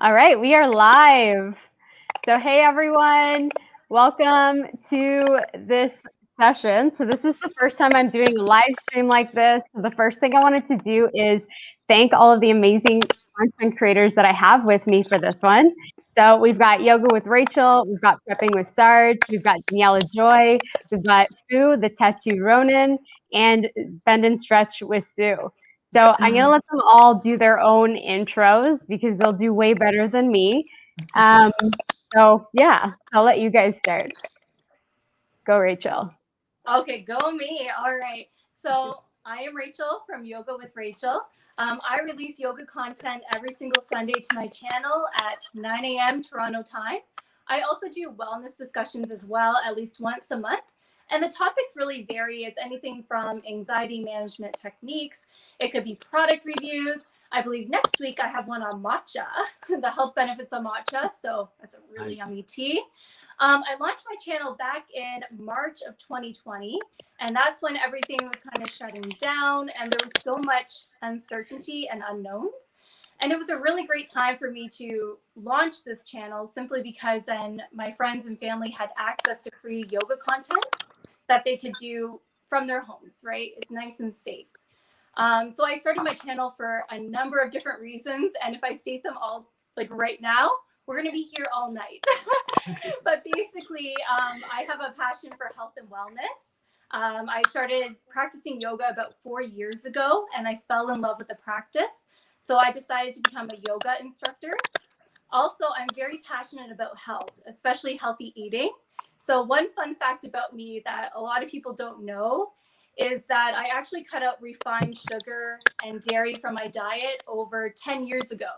All right, we are live. So, hey everyone, welcome to this session. So, this is the first time I'm doing a live stream like this. So the first thing I wanted to do is thank all of the amazing content creators that I have with me for this one. So, we've got Yoga with Rachel, we've got Prepping with Sarge, we've got Daniela Joy, we've got Fu, the Tattooed Ronin, and Bend and Stretch with Sue. So I'm going to let them all do their own intros because they'll do way better than me. So yeah, I'll let you guys start. Go, Rachel. Okay, go me. All right. So I am Rachel from Yoga with Rachel. I release yoga content every single Sunday to my channel at 9 a.m. Toronto time. I also do wellness discussions as well, at least once a month. And the topics really vary. It's anything from anxiety management techniques. It could be product reviews. I believe next week I have one on matcha, the health benefits of matcha. So that's a really yummy tea. I launched my channel back in March of 2020, and that's when everything was kind of shutting down and there was so much uncertainty and unknowns. And it was a really great time for me to launch this channel simply because then my friends and family had access to free yoga content that they could do from their homes, right? It's nice and safe. So I started my channel for a number of different reasons. And if I state them all like right now, we're going to be here all night. But basically, I have a passion for health and wellness. I started practicing yoga about 4 years ago, and I fell in love with the practice. So I decided to become a yoga instructor. Also, I'm very passionate about health, especially healthy eating. So one fun fact about me that a lot of people don't know is that I actually cut out refined sugar and dairy from my diet over 10 years ago.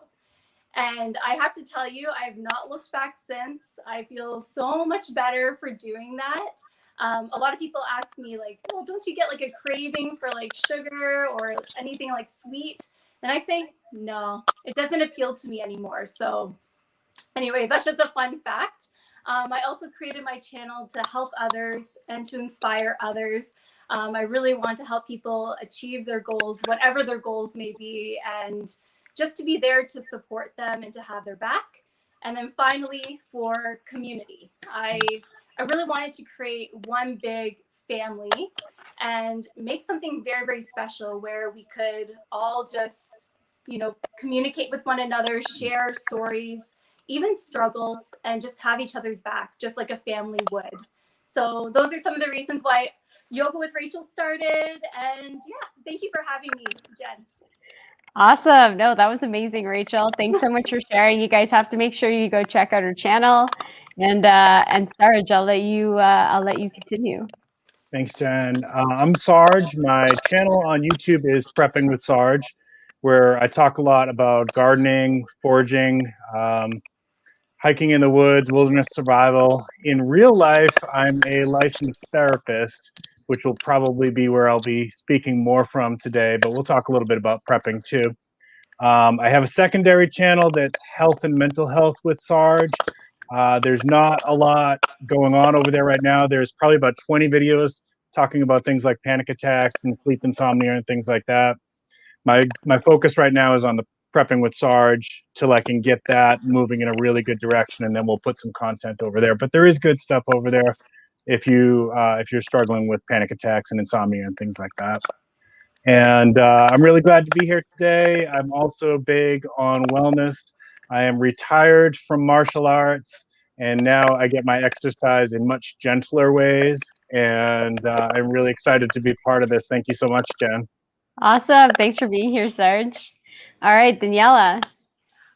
And I have to tell you, I have not looked back since. I feel so much better for doing that. A lot of people ask me, like, well, don't you get like a craving for like sugar or anything like sweet? And I say, no, it doesn't appeal to me anymore. So, anyways, that's just a fun fact. I also created my channel to help others and to inspire others. I really want to help people achieve their goals, whatever their goals may be, and just to be there to support them and to have their back. And then finally, for community, I really wanted to create one big family and make something very, very special where we could all just, communicate with one another, share stories, even struggles, and just have each other's back, just like a family would. So those are some of the reasons why Yoga with Rachel started. And yeah, thank you for having me, Jen. Awesome. No, that was amazing, Rachel. Thanks so much for sharing. You guys have to make sure you go check out her channel. And Sarge, I'll let you continue. Thanks, Jen. I'm Sarge. My channel on YouTube is Prepping with Sarge, where I talk a lot about gardening, foraging, hiking in the woods, wilderness survival. In real life, I'm a licensed therapist, which will probably be where I'll be speaking more from today, but we'll talk a little bit about prepping too. I have a secondary channel that's health and mental health with Sarge. There's not a lot going on over there right now. There's probably about 20 videos talking about things like panic attacks and sleep insomnia and things like that. My focus right now is on the prepping with Sarge till I can get that moving in a really good direction, and then we'll put some content over there. But there is good stuff over there if you're struggling with panic attacks and insomnia and things like that. And I'm really glad to be here today. I'm also big on wellness. I am retired from martial arts, and now I get my exercise in much gentler ways. And I'm really excited to be part of this. Thank you so much, Jen. Awesome. Thanks for being here, Sarge. All right, Daniela.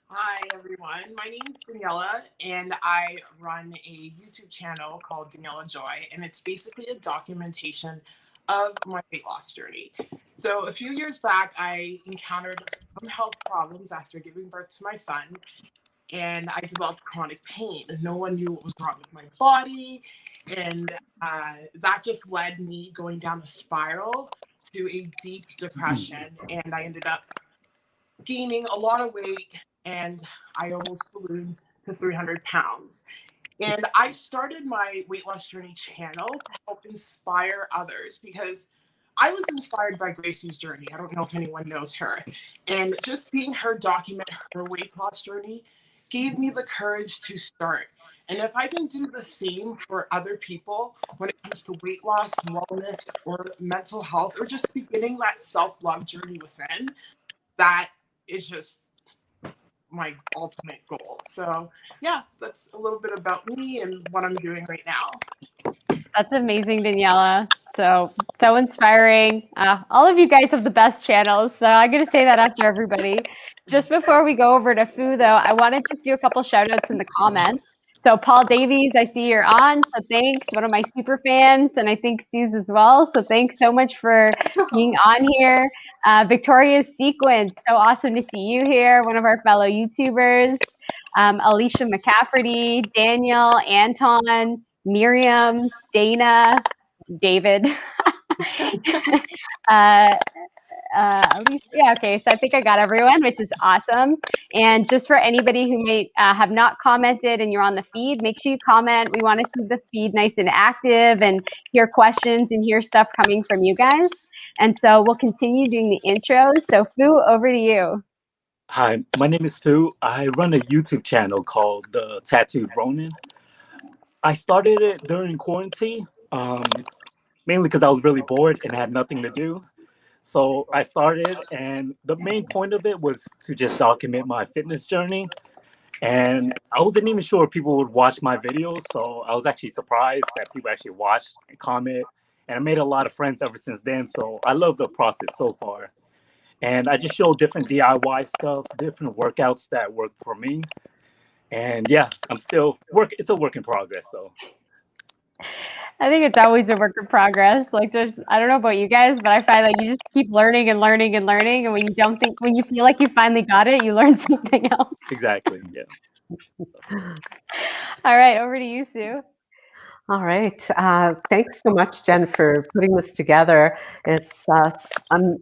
Hi, everyone. My name is Daniela, and I run a YouTube channel called Daniela Joy, and it's basically a documentation of my weight loss journey. So a few years back, I encountered some health problems after giving birth to my son, and I developed chronic pain. No one knew what was wrong with my body, and that just led me going down a spiral to a deep depression, and I ended up gaining a lot of weight, and I almost ballooned to 300 pounds. And I started my weight loss journey channel to help inspire others because I was inspired by Gracie's journey. I don't know if anyone knows her. And just seeing her document her weight loss journey gave me the courage to start. And if I can do the same for other people when it comes to weight loss, wellness, or mental health, or just beginning that self-love journey within, that is just my ultimate goal. So yeah, that's a little bit about me and what I'm doing right now. That's amazing, Daniela. So inspiring. All of you guys have the best channels. So I'm going to say that after everybody. Just before we go over to Fu, though, I want to just do a couple shout outs in the comments. So Paul Davies, I see you're on. So thanks. One of my super fans, and I think Sue's as well. So thanks so much for being on here. Victoria's Sequence, so awesome to see you here. One of our fellow YouTubers. Alicia McCafferty, Daniel, Anton, Miriam, Dana, David. Yeah, okay, so I think I got everyone, which is awesome. And just for anybody who may have not commented and you're on the feed, make sure you comment. We want to see the feed nice and active and hear questions and hear stuff coming from you guys. And so we'll continue doing the intros. So Fu, over to you. Hi, my name is Fu. I run a YouTube channel called The Tattooed Ronin. I started it during quarantine, mainly because I was really bored and had nothing to do. So I started, and the main point of it was to just document my fitness journey. And I wasn't even sure people would watch my videos, so I was actually surprised that people actually watched and comment. And I made a lot of friends ever since then, so I love the process so far. And I just show different DIY stuff, different workouts that work for me. And yeah, I'm still it's a work in progress. So I think it's always a work in progress. Like I don't know about you guys, but I find that you just keep learning and learning and learning. And when you feel like you finally got it, you learn something else. Exactly. Yeah. All right. Over to you, Sue. All right. Thanks so much, Jen, for putting this together. It's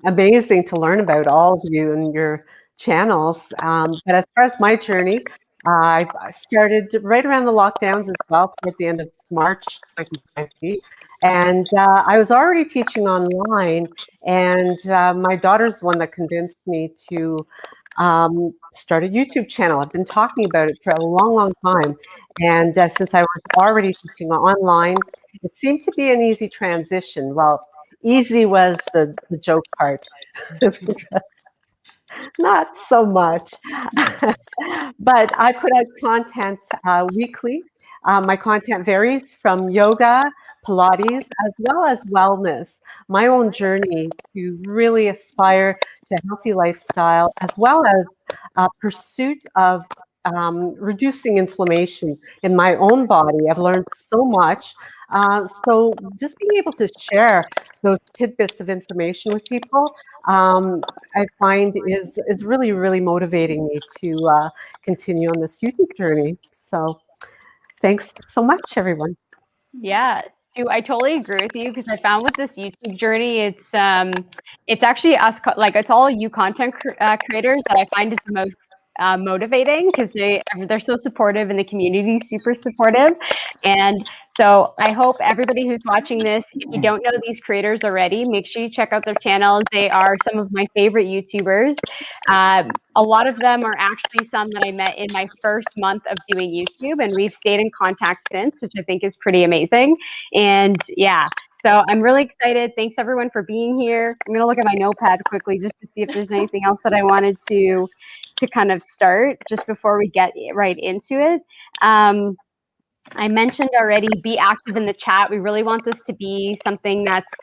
amazing to learn about all of you and your channels. But as far as my journey, I started right around the lockdowns as well, toward the end of March 2020. And I was already teaching online. And my daughter's the one that convinced me to start a YouTube channel. I've been talking about it for a long, long time. And since I was already teaching online, it seemed to be an easy transition. Well, easy was the joke part, not so much. But I put out content weekly. My content varies from yoga, Pilates, as well as wellness. My own journey to really aspire to a healthy lifestyle, as well as pursuit of reducing inflammation in my own body. I've learned so much. So just being able to share those tidbits of information with people, I find is really, really motivating me to continue on this YouTube journey. So thanks so much, everyone. Yeah, Sue, I totally agree with you because I found with this YouTube journey, it's actually us, like it's all you content creators that I find is the most motivating because they're so supportive and the community is super supportive. And so I hope everybody who's watching this, if you don't know these creators already, make sure you check out their channels. They are some of my favorite YouTubers. A lot of them are actually some that I met in my first month of doing YouTube, and we've stayed in contact since, which I think is pretty amazing. And yeah, so I'm really excited. Thanks everyone for being here. I'm gonna look at my notepad quickly just to see if there's anything else that I wanted to kind of start just before we get right into it. I mentioned already, be active in the chat. We really want this to be something that's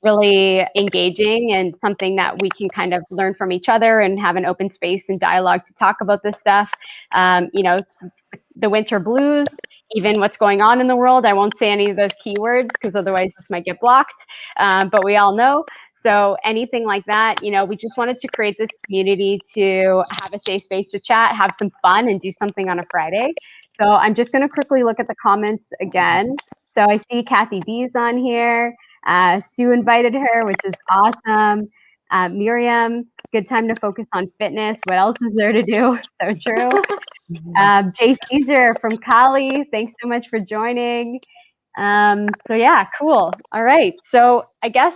really engaging and something that we can kind of learn from each other and have an open space and dialogue to talk about this stuff. You know, the winter blues, even what's going on in the world. I won't say any of those keywords because otherwise this might get blocked, but we all know. So anything like that, you know, we just wanted to create this community to have a safe space to chat, have some fun, and do something on a Friday. So I'm just going to quickly look at the comments again. So I see Kathy B's on here. Sue invited her, which is awesome. Miriam, good time to focus on fitness. What else is there to do? So true. Jay Caesar from Cali, thanks so much for joining. So yeah, cool. All right. So I guess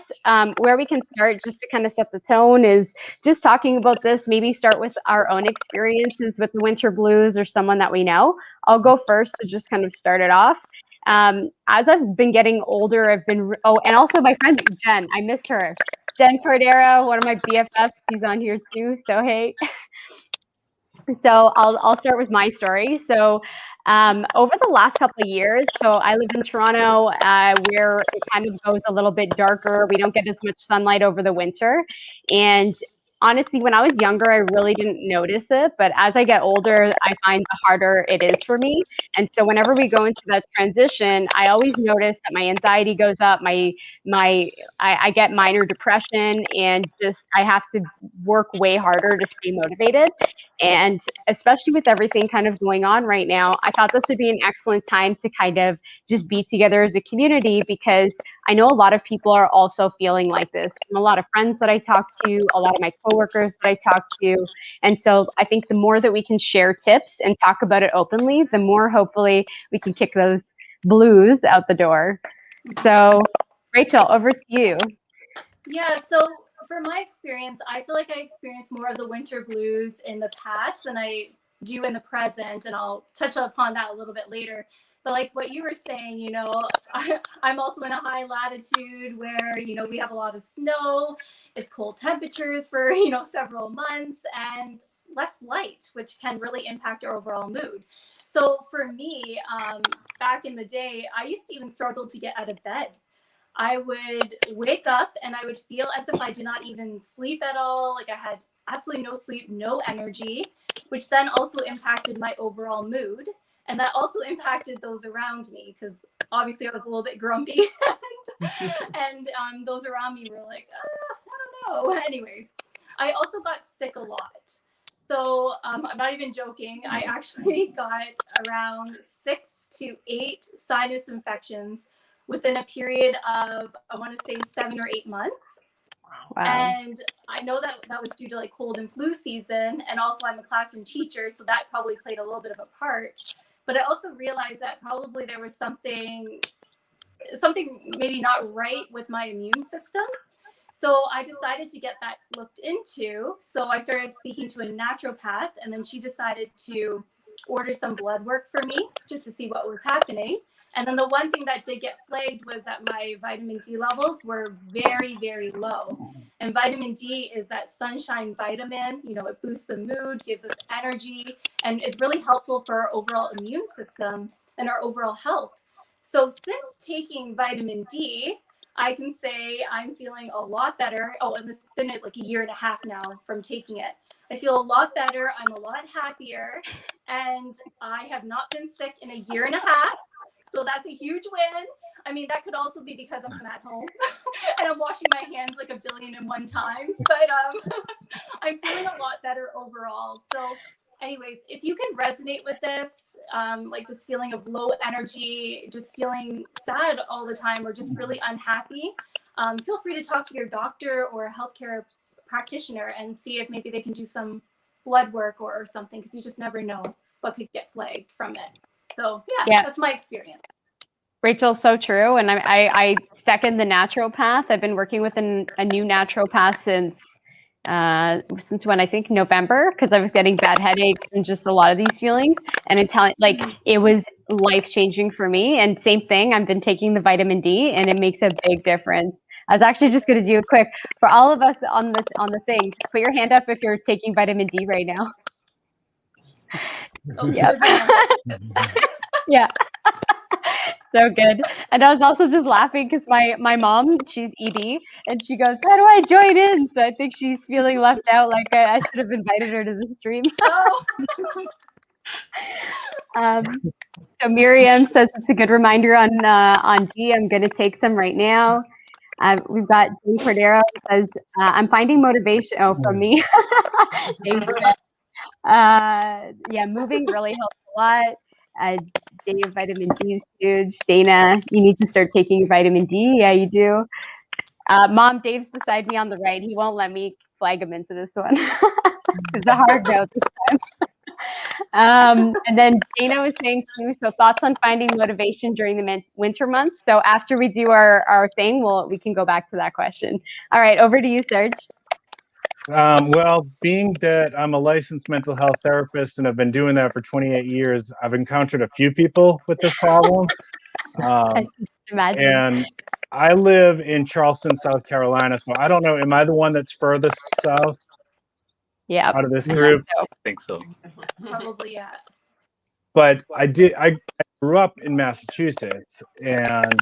where we can start just to kind of set the tone is just talking about this, maybe start with our own experiences with the winter blues or someone that we know. I'll go first to just kind of start it off. As I've been getting older, and also my friend Jen, I miss her. Jen Cordero, one of my BFFs, she's on here too. So hey. So I'll start with my story. So over the last couple of years, so I live in Toronto, where it kind of goes a little bit darker. We don't get as much sunlight over the winter, and honestly, when I was younger, I really didn't notice it. But as I get older, I find the harder it is for me. And so whenever we go into that transition, I always notice that my anxiety goes up. I get minor depression, and just I have to work way harder to stay motivated. And especially with everything kind of going on right now, I thought this would be an excellent time to kind of just be together as a community, because I know a lot of people are also feeling like this. From a lot of friends that I talk to, a lot of my coworkers that I talk to. And so I think the more that we can share tips and talk about it openly, the more hopefully we can kick those blues out the door. So Rachel, over to you. Yeah, so for my experience, I feel like I experienced more of the winter blues in the past than I do in the present, and I'll touch upon that a little bit later. But like what you were saying, I'm also in a high latitude where, we have a lot of snow, it's cold temperatures for, several months, and less light, which can really impact our overall mood. So for me, back in the day, I used to even struggle to get out of bed. I would wake up and I would feel as if I did not even sleep at all. Like I had absolutely no sleep, no energy, which then also impacted my overall mood. And that also impacted those around me, because obviously I was a little bit grumpy. and those around me were like, I don't know. Anyways, I also got sick a lot. So I'm not even joking. I actually got around 6 to 8 sinus infections within a period of, I want to say 7 or 8 months. Wow. And I know that was due to like cold and flu season. And also I'm a classroom teacher, so that probably played a little bit of a part. But I also realized that probably there was something maybe not right with my immune system. So I decided to get that looked into. So I started speaking to a naturopath, and then she decided to order some blood work for me just to see what was happening. And then the one thing that did get flagged was that my vitamin D levels were very, very low. And vitamin D is that sunshine vitamin. It boosts the mood, gives us energy, and is really helpful for our overall immune system and our overall health. So since taking vitamin D, I can say I'm feeling a lot better. Oh, and this has been like a year and a half now from taking it. I feel a lot better. I'm a lot happier. And I have not been sick in a year and a half. So that's a huge win. I mean, that could also be because I'm at home and I'm washing my hands like 1,000,000,001 times. But I'm feeling a lot better overall. So anyways, if you can resonate with this, like this feeling of low energy, just feeling sad all the time, or just really unhappy, feel free to talk to your doctor or a healthcare practitioner and see if maybe they can do some blood work or something, because you just never know what could get flagged from it. So yeah, that's my experience. Rachel, so true. And I second the naturopath. I've been working with a new naturopath since when, I think November, because I was getting bad headaches and just a lot of these feelings. And it was life-changing for me. And same thing, I've been taking the vitamin D, and it makes a big difference. I was actually just going to do a quick, for all of us on the thing, put your hand up if you're taking vitamin D right now. Oh, yeah. Yeah. So good. And I was also just laughing because my mom, she's ED, and she goes, how do I join in? So I think she's feeling left out, like I should have invited her to the stream. Oh. So Miriam says it's a good reminder on D. I'm going to take some right now. We've got Jane Cordero says, I'm finding motivation. Oh, from me. Thanks, yeah, moving really helps a lot. Dave, vitamin D is huge. Dana, you need to start taking your vitamin D. Yeah, you do. Mom, Dave's beside me on the right. He won't let me flag him into this one. It's a hard note this And then Dana was saying too, so thoughts on finding motivation during the winter months. So after we do our thing, we can go back to that question. All right, over to you, Serge. Well, being that I'm a licensed mental health therapist and I've been doing that for 28 years, I've encountered a few people with this problem. I just imagine. And I live in Charleston, South Carolina. So I don't know, am I the one that's furthest south Yeah. out of this group? I think so. Probably, yeah. But I grew up in Massachusetts, and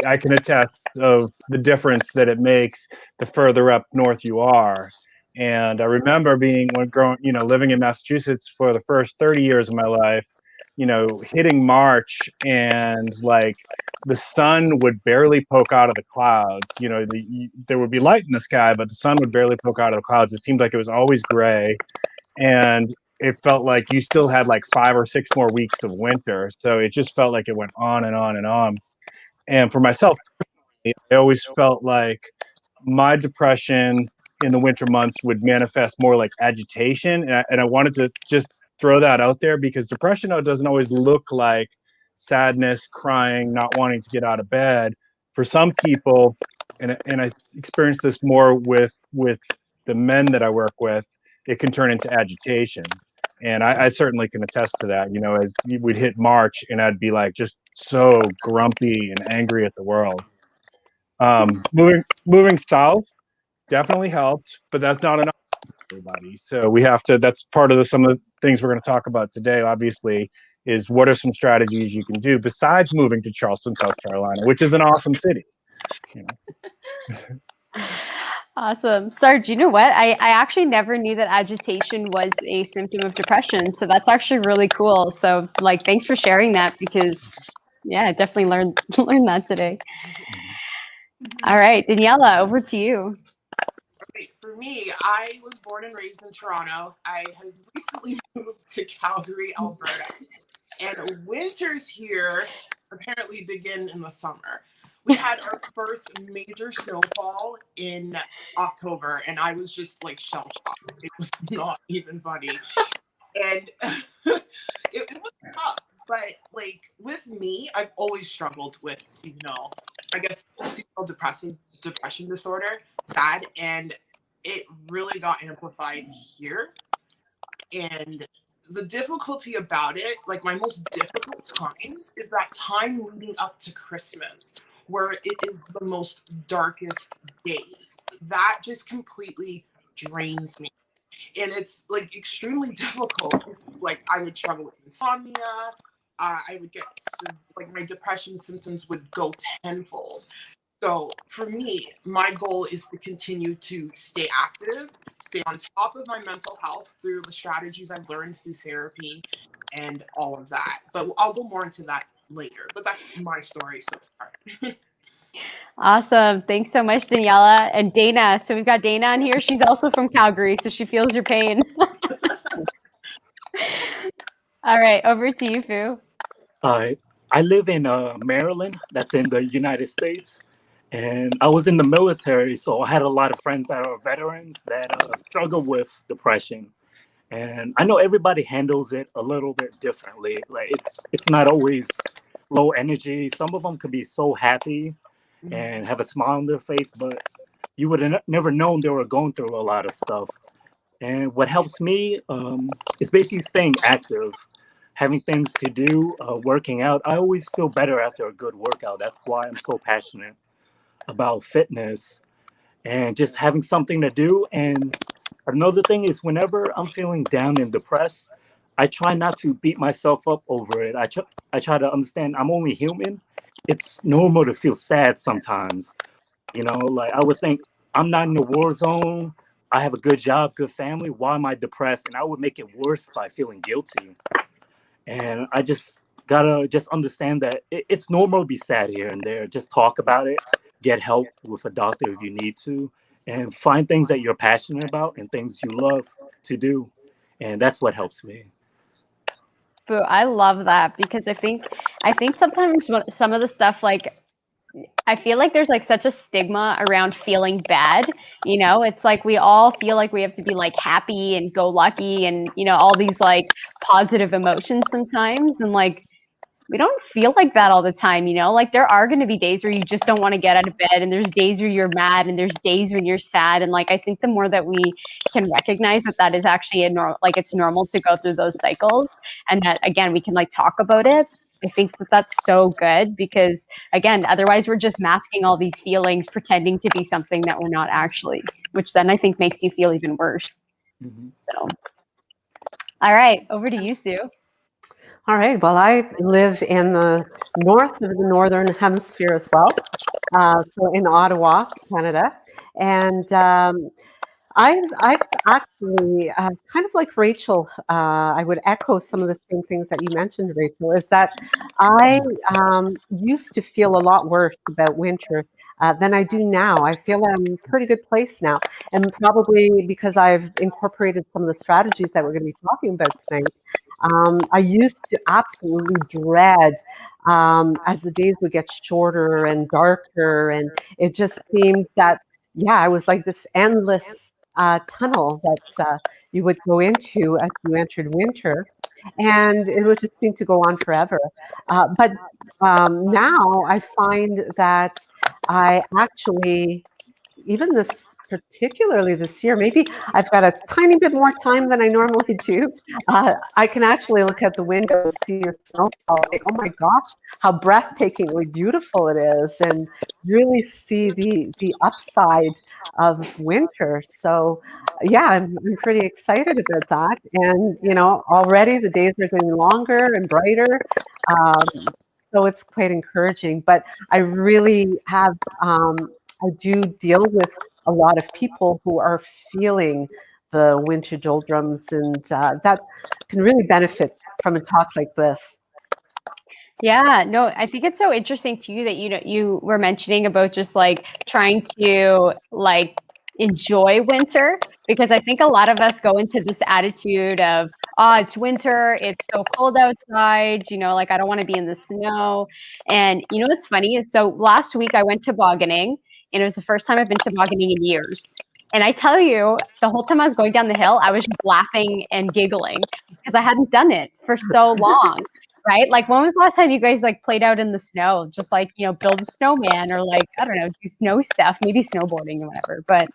I can attest of the difference that it makes the further up north you are. And I remember living in Massachusetts for the first 30 years of my life, hitting March, and like the sun would barely poke out of the clouds. There would be light in the sky, but the sun would barely poke out of the clouds. It seemed like it was always gray, and it felt like you still had like 5 or 6 more weeks of winter. So it just felt like it went on and on and on. And for myself, I always felt like my depression in the winter months would manifest more like agitation. And I wanted to just throw that out there, because depression doesn't always look like sadness, crying, not wanting to get out of bed. For some people, and I experienced this more with the men that I work with, it can turn into agitation. And I certainly can attest to that. As we'd hit March, and I'd be like just so grumpy and angry at the world. Moving south definitely helped, but that's not enough for everybody. So we have to. That's part of some of the things we're going to talk about today. Obviously, is what are some strategies you can do besides moving to Charleston, South Carolina, which is an awesome city. Awesome. Sarge, you know what? I actually never knew that agitation was a symptom of depression. So that's actually really cool. So thanks for sharing that, because I definitely learned that today. All right, Daniela, over to you. Okay, for me, I was born and raised in Toronto. I have recently moved to Calgary, Alberta. And winters here apparently begin in the summer. We had our first major snowfall in October, and I was just like shell shocked. It was not even funny. And it was tough. But with me, I've always struggled with seasonal depression disorder, SAD, and it really got amplified here. And the difficulty about it, my most difficult times, is that time leading up to Christmas, where it is the most darkest days. That just completely drains me. And it's extremely difficult. I would struggle with insomnia. I would get my depression symptoms would go tenfold. So for me, my goal is to continue to stay active, stay on top of my mental health through the strategies I've learned through therapy and all of that. But I'll go more into that later. But that's my story so far. Awesome. Thanks so much, Daniela. And Dana. So we've got Dana on here. She's also from Calgary, so she feels your pain. All right, over to you, Fu. I live in Maryland. That's in the United States. And I was in the military, so I had a lot of friends that are veterans that struggle with depression. And I know everybody handles it a little bit differently. It's not always low energy. Some of them could be so happy and have a smile on their face, but you would have never known they were going through a lot of stuff. And what helps me is basically staying active, having things to do, working out. I always feel better after a good workout. That's why I'm so passionate about fitness and just having something to do. And another thing is, whenever I'm feeling down and depressed, I try not to beat myself up over it. I try to understand I'm only human. It's normal to feel sad sometimes. I would think, I'm not in a war zone. I have a good job, good family. Why am I depressed? And I would make it worse by feeling guilty. And I just gotta understand that it's normal to be sad here and there. Just talk about it. Get help with a doctor if you need to, and find things that you're passionate about and things you love to do. And that's what helps me. Boo, I love that, because I think sometimes some of the stuff I feel like there's like such a stigma around feeling bad. You know, it's like we all feel like we have to be like happy and go lucky and, you know, all these like positive emotions sometimes. And like, we don't feel like that all the time, you know? Like there are going to be days where you just don't want to get out of bed, and there's days where you're mad, and there's days when you're sad. And like I think the more that we can recognize that that is actually like it's normal to go through those cycles, and that again we can like talk about it. I think that that's so good, because again, otherwise we're just masking all these feelings, pretending to be something that we're not actually, which then I think makes you feel even worse. Mm-hmm. So, all right, over to you, Sue. All right. Well, I live in the north of the Northern Hemisphere as well, so in Ottawa, Canada. And I've actually, kind of like Rachel, I would echo some of the same things that you mentioned, Rachel, is that I used to feel a lot worse about winter than I do now. I feel I'm in a pretty good place now. And probably because I've incorporated some of the strategies that we're going to be talking about tonight. I used to absolutely dread as the days would get shorter and darker, and it just seemed that, yeah, it was like this endless tunnel that you would go into as you entered winter, and it would just seem to go on forever. But now I find that I actually, even this, particularly this year, maybe I've got a tiny bit more time than I normally do. I can actually look out the window and see your snowfall. Like, oh my gosh, how breathtakingly beautiful it is, and really see the upside of winter. So, yeah, I'm pretty excited about that. And you know, already the days are getting longer and brighter. So it's quite encouraging. But I really have. I do deal with a lot of people who are feeling the winter doldrums, and that can really benefit from a talk like this. Yeah, no, I think it's so interesting too that you were mentioning about just like trying to like enjoy winter, because I think a lot of us go into this attitude of, oh, it's winter, it's so cold outside, you know, like I don't want to be in the snow. And you know what's funny is, so last week I went tobogganing, and it was the first time I've been tobogganing in years. And I tell you, the whole time I was going down the hill, I was just laughing and giggling because I hadn't done it for so long. Right? Like, when was the last time you guys like played out in the snow? Just like, you know, build a snowman, or like, I don't know, do snow stuff, maybe snowboarding or whatever. But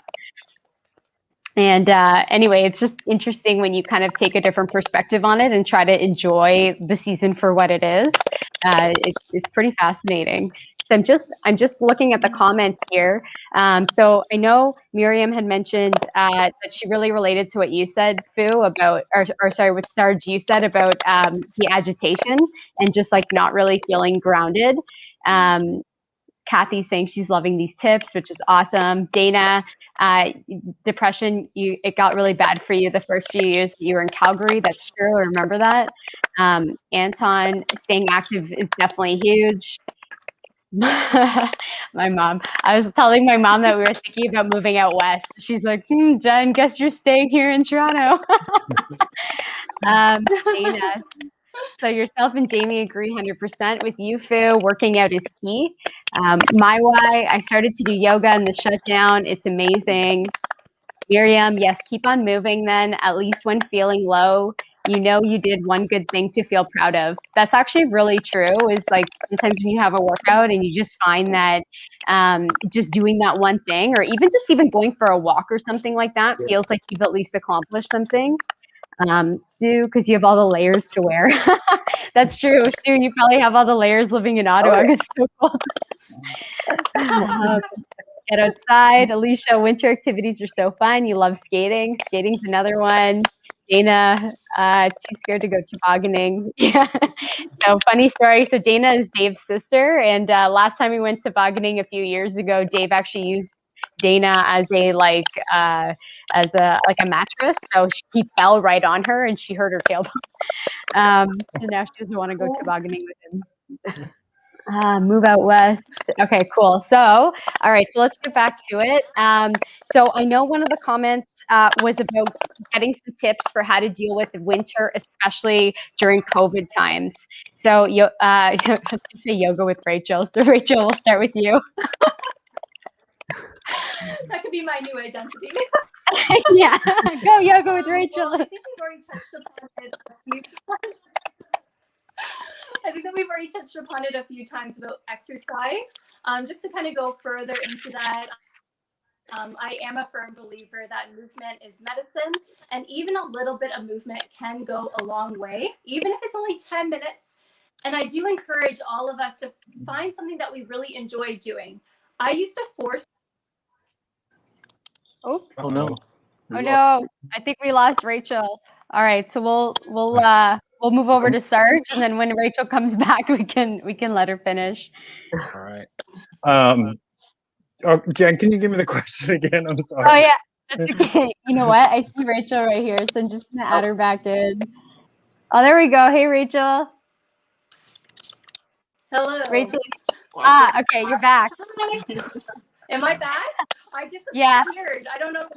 anyway, it's just interesting when you kind of take a different perspective on it and try to enjoy the season for what it is. It's pretty fascinating. So I'm just looking at the comments here. So I know Miriam had mentioned that she really related to what you said, Fu, about, or sorry, what Sarge you said about the agitation and just like not really feeling grounded. Kathy's saying she's loving these tips, which is awesome. Dana, depression, it got really bad for you the first few years that you were in Calgary. That's true. I remember that. Anton, staying active is definitely huge. My mom. I was telling my mom that we were thinking about moving out west. She's like, Jen, guess you're staying here in Toronto. Dana. So yourself and Jamie agree 100% with you, Fu. Working out is key. My why, I started to do yoga in the shutdown. It's amazing. Miriam, yes, keep on moving then, at least when feeling low. You know you did one good thing to feel proud of. That's actually really true, is like sometimes when you have a workout and you just find that just doing that one thing, or even going for a walk or something like that, feels like you've at least accomplished something. Sue, because you have all the layers to wear. That's true. Sue, you probably have all the layers living in Ottawa. It's so cold. Get outside. Alicia, winter activities are so fun. You love skating. Skating's another one. Dana, too scared to go tobogganing. Yeah. So funny story. So Dana is Dave's sister, and last time we went tobogganing a few years ago, Dave actually used Dana as a mattress. So he fell right on her, and she hurt her tailbone. So now she doesn't want to go tobogganing with him. Move out west. Okay, cool. So, all right, so let's get back to it. So I know one of the comments was about getting some tips for how to deal with winter, especially during COVID times. So, I say yoga with Rachel. So, Rachel, we'll start with you. That could be my new identity. Yeah, go yoga with Rachel. Well, I think we've already touched upon it a few times. I think that we've already touched upon it a few times about exercise. Just to kind of go further into that, I am a firm believer that movement is medicine, and even a little bit of movement can go a long way, even if it's only 10 minutes. And I do encourage all of us to find something that we really enjoy doing. I used to force. Oh no. Oh no, I think we lost Rachel. All right, so we'll move over to Sarge, and then when Rachel comes back, we can let her finish. All right. Oh, Jen, can you give me the question again? I'm sorry. Oh yeah, that's okay. You know what? I see Rachel right here, so I'm just gonna add her back in. Oh, there we go. Hey, Rachel. Hello. Rachel. Welcome. Okay, you're back. Am I back? I disappeared. Yeah. I don't know.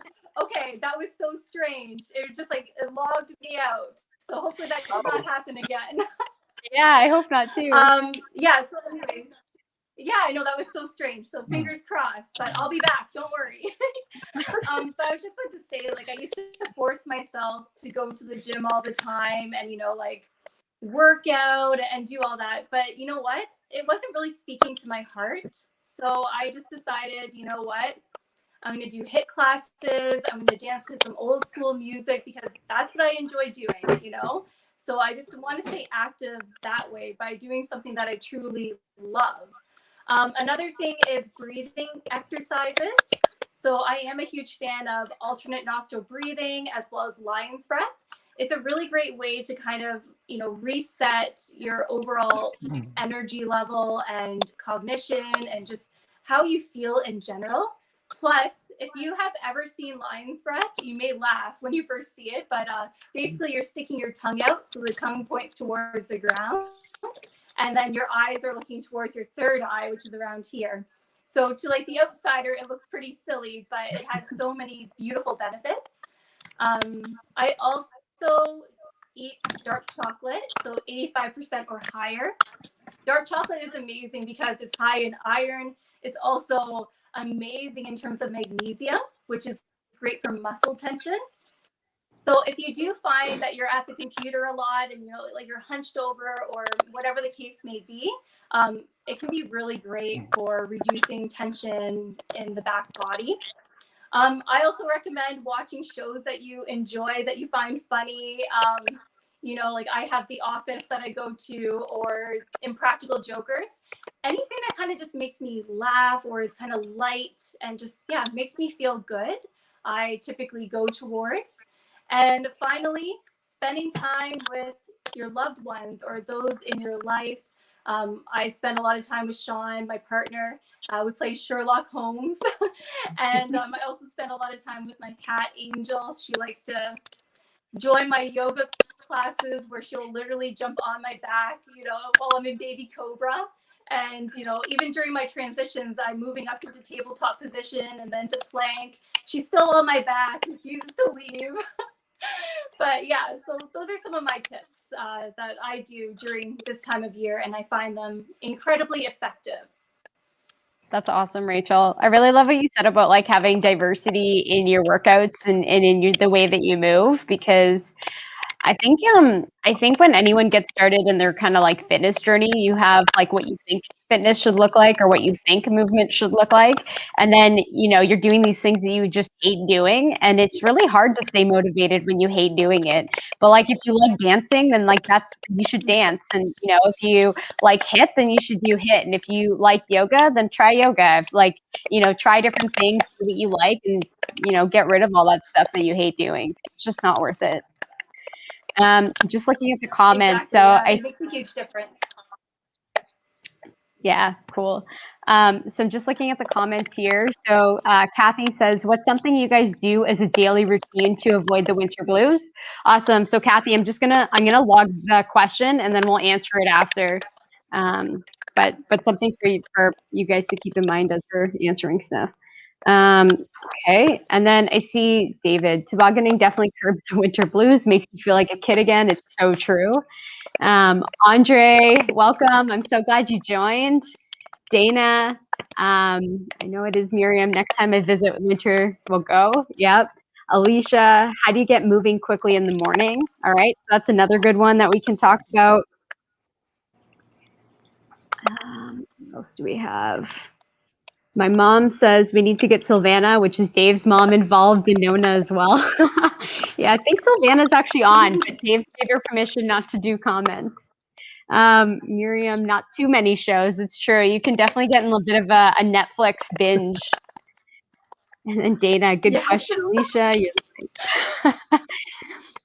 Okay, that was so strange. It was just like it logged me out. So hopefully that does not happen again. Yeah, I hope not too. Yeah, so anyway. Yeah, I know that was so strange. So fingers crossed, but I'll be back. Don't worry. But I was just about to say, like, I used to force myself to go to the gym all the time and, like, work out and do all that. But you know what? It wasn't really speaking to my heart. So I just decided, you know what? I'm going to do HIIT classes. I'm going to dance to some old school music because that's what I enjoy doing, So I just want to stay active that way by doing something that I truly love. Another thing is breathing exercises. So I am a huge fan of alternate nostril breathing as well as lion's breath. It's a really great way to kind of, reset your overall energy level and cognition and just how you feel in general. Plus, if you have ever seen lion's breath, you may laugh when you first see it, but basically you're sticking your tongue out so the tongue points towards the ground. And then your eyes are looking towards your third eye, which is around here. So to like the outsider, it looks pretty silly, but it has so many beautiful benefits. I also eat dark chocolate, so 85% or higher. Dark chocolate is amazing because it's high in iron. It's also amazing in terms of magnesium, which is great for muscle tension. So if you do find that you're at the computer a lot and like you're hunched over or whatever the case may be, it can be really great for reducing tension in the back body. I also recommend watching shows that you enjoy, that you find funny. Like I have The Office that I go to, or Impractical Jokers. Anything that kind of just makes me laugh or is kind of light and just, makes me feel good, I typically go towards. And finally, spending time with your loved ones or those in your life. I spend a lot of time with Sean, my partner. We play Sherlock Holmes. And I also spend a lot of time with my cat, Angel. She likes to join my yoga classes where she'll literally jump on my back, while I'm in baby cobra. And, even during my transitions, I'm moving up into tabletop position and then to plank. She's still on my back, refuses to leave. But yeah, so those are some of my tips that I do during this time of year, and I find them incredibly effective. That's awesome, Rachel. I really love what you said about like having diversity in your workouts and in the way that you move, because I think when anyone gets started in their kind of like fitness journey, you have like what you think fitness should look like or what you think movement should look like. And then, you're doing these things that you just hate doing. And it's really hard to stay motivated when you hate doing it. But like if you like dancing, then like you should dance. And, if you like HIIT, then you should do HIIT. And if you like yoga, then try yoga. Like, try different things that you like and, get rid of all that stuff that you hate doing. It's just not worth it. Just looking at the comments. Exactly, So it makes a huge difference. Yeah, cool. So I'm just looking at the comments here. So Kathy says, what's something you guys do as a daily routine to avoid the winter blues? Awesome. So Kathy, I'm gonna log the question and then we'll answer it after. But but something for you guys to keep in mind as we're answering stuff. Okay, and then I see David, tobogganing definitely curbs the winter blues, makes you feel like a kid again. It's so true. Andre, welcome. I'm so glad you joined. Dana, I know it is Miriam. Next time I visit winter, we'll go. Yep. Alicia, how do you get moving quickly in the morning? All right, so that's another good one that we can talk about. What else do we have? My mom says we need to get Sylvana, which is Dave's mom, involved, in Nona as well. Yeah, I think Sylvana's actually on, but Dave gave her permission not to do comments. Miriam, not too many shows. It's true. You can definitely get in a bit of a Netflix binge. And then Dana, good question. Alicia, you're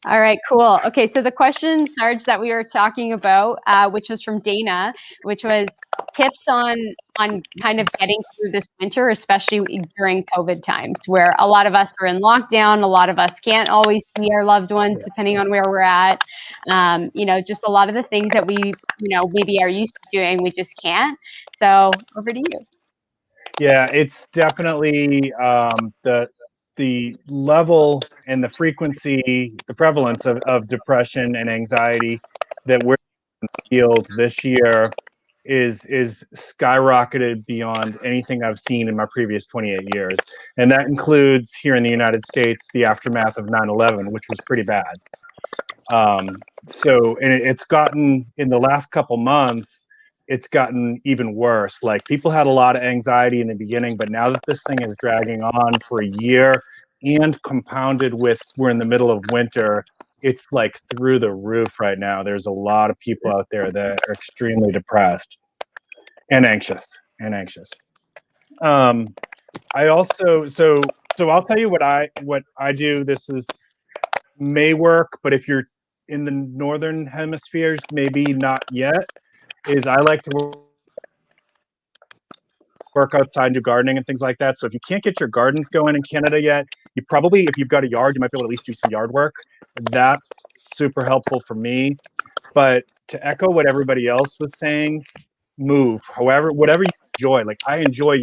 all right, cool. Okay, so the question, Sarge, that we were talking about, which was from Dana, which was tips on kind of getting through this winter, especially during COVID times, where a lot of us are in lockdown, a lot of us can't always see our loved ones, depending on where we're at. Just a lot of the things that we, maybe are used to doing, we just can't. So over to you. Yeah, it's definitely the level and the frequency, the prevalence of depression and anxiety that we're in the field this year is skyrocketed beyond anything I've seen in my previous 28 years. And that includes here in the United States, the aftermath of 9/11, which was pretty bad. And it's gotten, in the last couple months, it's gotten even worse. Like, people had a lot of anxiety in the beginning, but now that this thing is dragging on for a year and compounded with, we're in the middle of winter, it's like through the roof right now. There's a lot of people out there that are extremely depressed and anxious. I also, so I'll tell you what I do. This may work, but if you're in the northern hemispheres, maybe not yet, is I like to work outside and do gardening and things like that. So if you can't get your gardens going in Canada yet, you probably, if you've got a yard, you might be able to at least do some yard work. That's super helpful for me. But to echo what everybody else was saying, move. However, whatever you enjoy. Like, I enjoy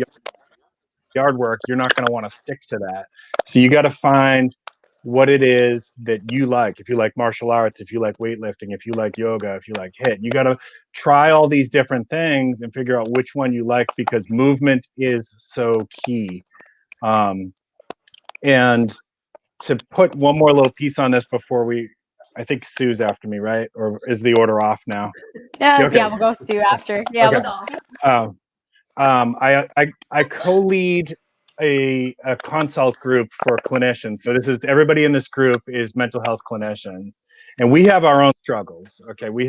yard work. You're not going to want to stick to that. So you got to find what it is that you like. If you like martial arts, if you like weightlifting, if you like yoga, if you like HIIT, you got to try all these different things and figure out which one you like, because movement is so key. And to put one more little piece on this before I think Sue's after me, right? Or is the order off now? Yeah, okay. Yeah, we'll go Sue after. Yeah. Okay. I co-lead a consult group for clinicians. So everybody in this group is mental health clinicians, and we have our own struggles. Okay, we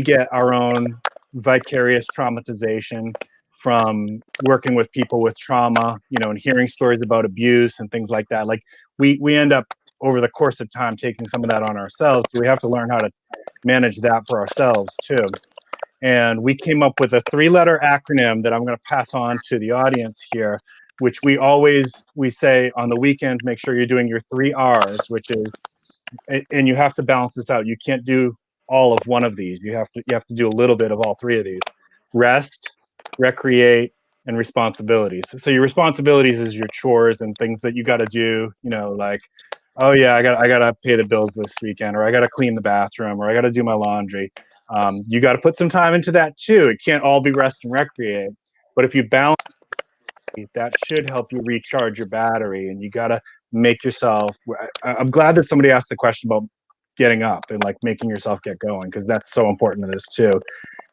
get our own vicarious traumatization from working with people with trauma, and hearing stories about abuse and things like that. Like, we end up over the course of time taking some of that on ourselves. So we have to learn how to manage that for ourselves too. And we came up with a 3-letter acronym that I'm going to pass on to the audience here, which we say on the weekends, make sure you're doing your 3 R's, which is, and you have to balance this out. You can't do all of one of these. You have to do a little bit of all 3 of these: rest, recreate, and responsibilities. So your responsibilities is your chores and things that you got to do, like, oh yeah, I got to pay the bills this weekend, or I got to clean the bathroom, or I got to do my laundry. You got to put some time into that too. It can't all be rest and recreate. But if you balance, that should help you recharge your battery. And you got to make yourself. I'm glad that somebody asked the question about getting up and like making yourself get going, because that's so important to this too.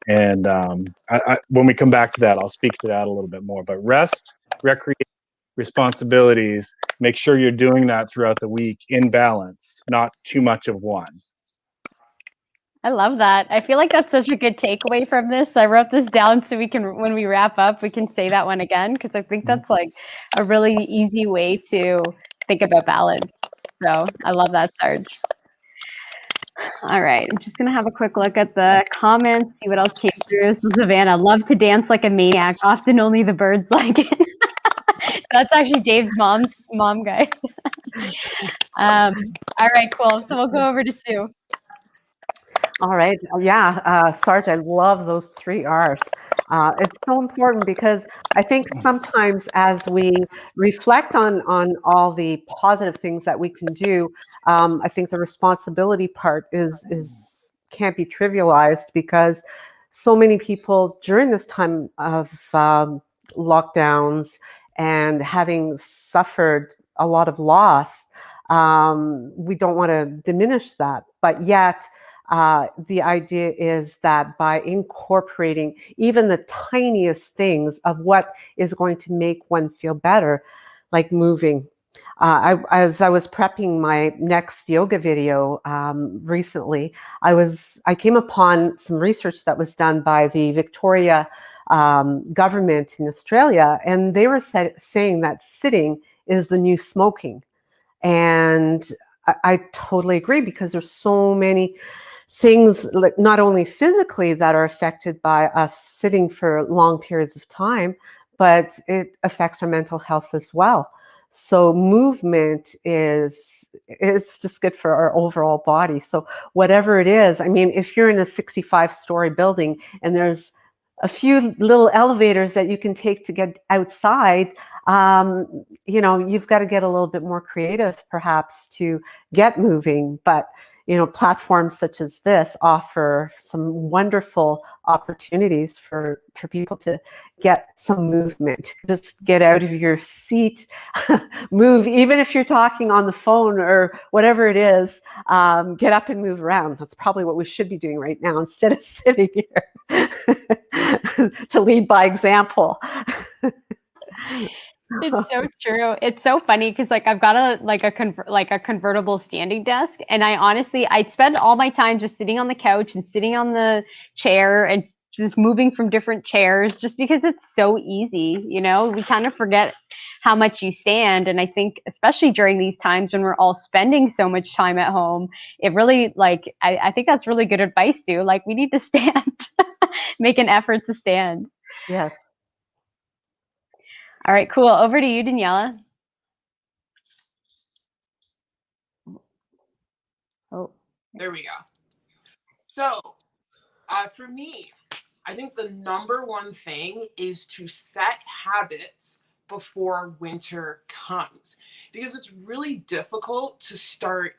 And when we come back to that, I'll speak to that a little bit more. But rest, recreate, responsibilities, make sure you're doing that throughout the week in balance, not too much of one. I love that. I feel like that's such a good takeaway from this. I wrote this down so we can, when we wrap up, we can say that one again, because I think that's like a really easy way to think about balance. So I love that, Sarge. All right, I'm just gonna have a quick look at the comments, see what else came through. So Savannah, love to dance like a maniac. Often only the birds like it. That's actually Dave's mom, guys. All right, cool. So we'll go over to Sue. All right. Yeah, Sarge, I love those 3 R's. It's so important because I think sometimes as we reflect on all the positive things that we can do, I think the responsibility part is can't be trivialized because so many people during this time of lockdowns and having suffered a lot of loss, we don't want to diminish that, but yet the idea is that by incorporating even the tiniest things of what is going to make one feel better, like moving. As I was prepping my next yoga video recently, I came upon some research that was done by the Victoria government in Australia, and they were saying that sitting is the new smoking. And I totally agree because there's so many things, like not only physically that are affected by us sitting for long periods of time, but it affects our mental health as well. So movement is it's just good for our overall body. So whatever it is, I mean, if you're in a 65-story building and there's a few little elevators that you can take to get outside, you've got to get a little bit more creative perhaps to get moving. But platforms such as this offer some wonderful opportunities for people to get some movement. Just get out of your seat, move, even if you're talking on the phone or whatever it is, get up and move around. That's probably what we should be doing right now instead of sitting here to lead by example. It's so true. It's so funny because I've got a convertible standing desk, and I spend all my time just sitting on the couch and sitting on the chair and just moving from different chairs just because it's so easy. We kind of forget how much you stand, and I think especially during these times when we're all spending so much time at home, it really I think that's really good advice too. We need to stand, make an effort to stand. Yes. All right, cool. Over to you, Daniela. Oh, There we go. So, for me, I think the number one thing is to set habits before winter comes, because it's really difficult to start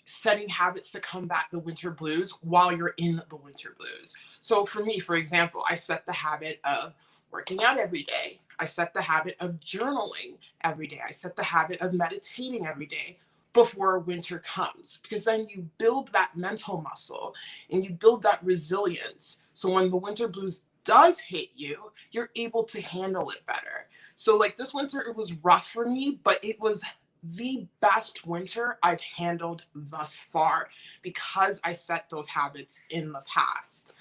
setting habits to combat the winter blues while you're in the winter blues. So for me, for example, I set the habit of working out every day. I set the habit of journaling every day. I set the habit of meditating every day before winter comes, because then you build that mental muscle and you build that resilience. So when the winter blues does hit you, you're able to handle it better. So this winter, it was rough for me, but it was the best winter I've handled thus far because I set those habits in the past.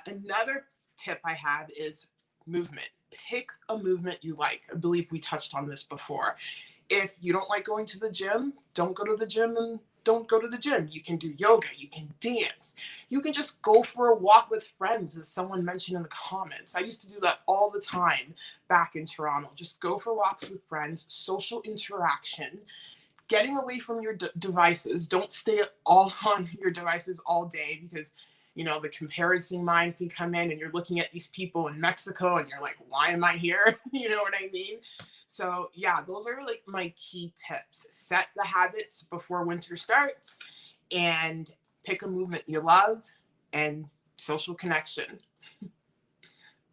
Another tip I have is movement. Pick a movement you like. I believe we touched on this before. If you don't like going to the gym, don't go to the gym and don't go to the gym. You can do yoga, you can dance, you can just go for a walk with friends, as someone mentioned in the comments. I used to do that all the time back in Toronto. Just go for walks with friends, social interaction, getting away from your devices. Don't stay all on your devices all day, because the comparison mind can come in and you're looking at these people in Mexico and you're like, why am I here? You know what I mean? So yeah, those are my key tips. Set the habits before winter starts and pick a movement you love and social connection.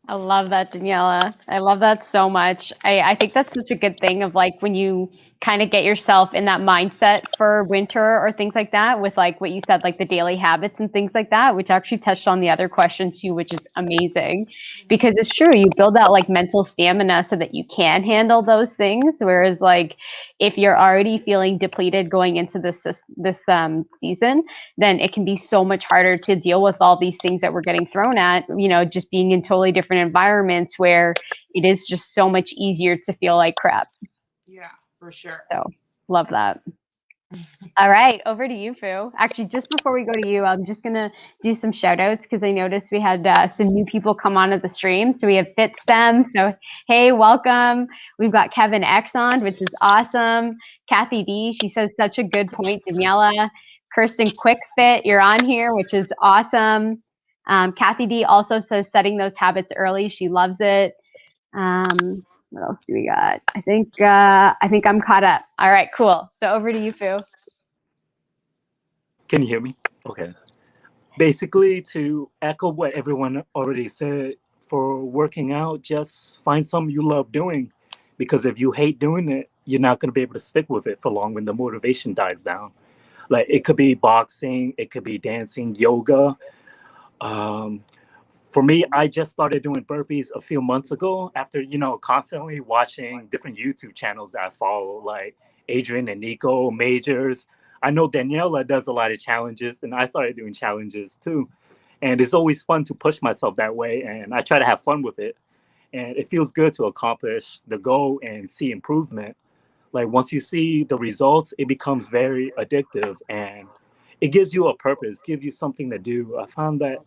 I love that, Daniela. I love that so much. I think that's such a good thing of when you kind of get yourself in that mindset for winter or things like that with what you said, the daily habits and things like that, which actually touched on the other question too, which is amazing because it's true. You build that mental stamina so that you can handle those things. Whereas if you're already feeling depleted going into this season, then it can be so much harder to deal with all these things that we're getting thrown at, just being in totally different environments where it is just so much easier to feel like crap. Yeah, for sure. So love that. All right, over to you, Fu. Actually, just before we go to you, I'm just going to do some shout outs because I noticed we had some new people come onto the stream. So we have FitStem. So, hey, welcome. We've got Kevin X on, which is awesome. Kathy D, she says such a good point, Daniela. Kirsten Quick Fit, you're on here, which is awesome. Kathy D also says setting those habits early. She loves it. What else do we got? I think I'm caught up. All right, cool. So over to you, Fu. Can you hear me? Okay. Basically, to echo what everyone already said, for working out, just find something you love doing. Because if you hate doing it, you're not going to be able to stick with it for long when the motivation dies down. Like, it could be boxing, it could be dancing, yoga. Um, for me, I just started doing burpees a few months ago after, constantly watching different YouTube channels that I follow, like Adrian and Nico, Majors. I know Daniela does a lot of challenges, and I started doing challenges too. And it's always fun to push myself that way, and I try to have fun with it. And it feels good to accomplish the goal and see improvement. Like, once you see the results, it becomes very addictive, and it gives you a purpose, gives you something to do. I found that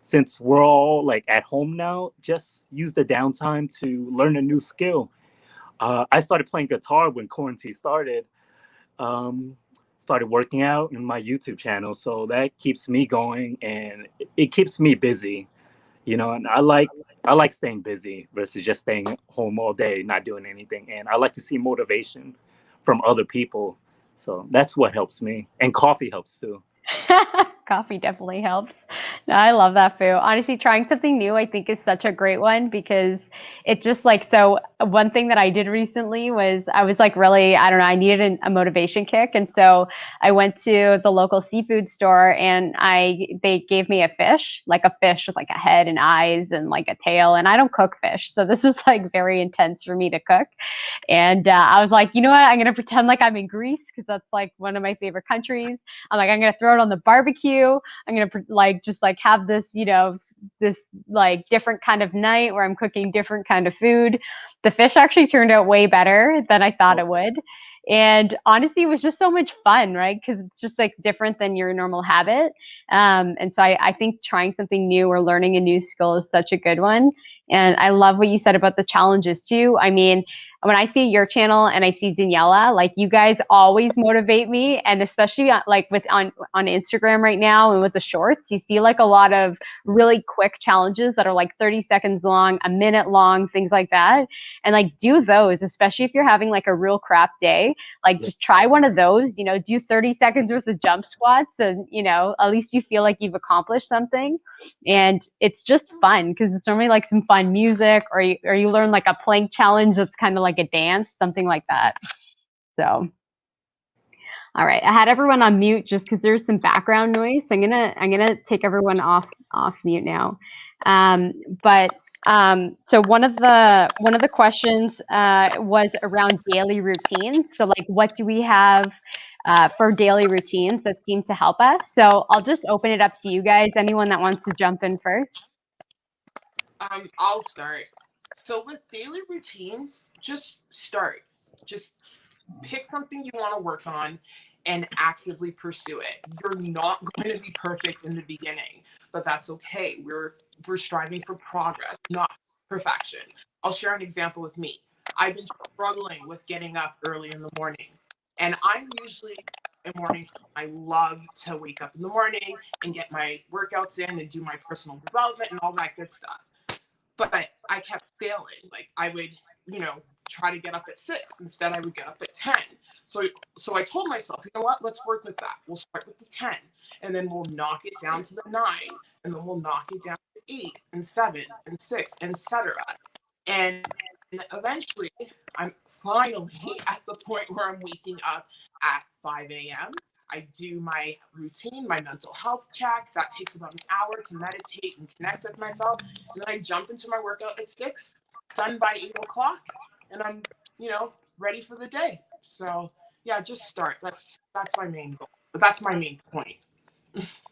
since we're all like at home now, just use the downtime to learn a new skill. I started playing guitar when quarantine started. Um, Started working out in my YouTube channel, so that keeps me going and it keeps me busy. And I like staying busy versus just staying home all day not doing anything. And I like to see motivation from other people, so that's what helps me. And coffee helps too. Coffee definitely helps. No, I love that, Fu. Honestly, trying something new, I think, is such a great one because it just like, so one thing that I did recently was I was like really, I don't know, I needed a motivation kick. And so I went to the local seafood store and they gave me a fish with like a head and eyes and like a tail. And I don't cook fish. So this is like very intense for me to cook. And I was like, you know what? I'm going to pretend like I'm in Greece because that's like one of my favorite countries. I'm like, I'm going to throw it on the barbecue. I'm going to just have this, this like different kind of night where I'm cooking different kind of food. The fish actually turned out way better than I thought it would. And honestly, it was just so much fun, right? Because it's just like different than your normal habit. And so I think trying something new or learning a new skill is such a good one. And I love what you said about the challenges too. I mean, when I see your channel and I see Daniela, like you guys always motivate me. And especially like on Instagram right now and with the shorts, you see like a lot of really quick challenges that are like 30 seconds long, a minute long, things like that. And like do those, especially if you're having like a real crap day, like just try one of those, do 30 seconds worth of jump squats and, at least you feel like you've accomplished something. And it's just fun because it's normally like some fun music or you learn like a plank challenge that's kind of like a dance, something like that. So, all right, I had everyone on mute just because there's some background noise. So I'm gonna take everyone off mute now. So one of the questions was around daily routines. So like, what do we have for daily routines that seem to help us? So I'll just open it up to you guys. Anyone that wants to jump in first? I'll start. So with daily routines, just start. Just pick something you want to work on and actively pursue it. You're not going to be perfect in the beginning, but that's okay. We're striving for progress, not perfection. I'll share an example with me. I've been struggling with getting up early in the morning, and I'm usually a morning. I love to wake up in the morning and get my workouts in and do my personal development and all that good stuff. But I kept failing. Like I would, try to get up at 6. Instead, I would get up at 10. So I told myself, you know what? Let's work with that. We'll start with the 10, and then we'll knock it down to the 9, and then we'll knock it down to 8 and 7 and 6, etc. And eventually, I'm finally at the point where I'm waking up at 5 a.m. I do my routine, my mental health check. That takes about an hour to meditate and connect with myself. And then I jump into my workout at 6, done by 8 o'clock, and I'm, ready for the day. So yeah, just start. That's my main goal. But that's my main point.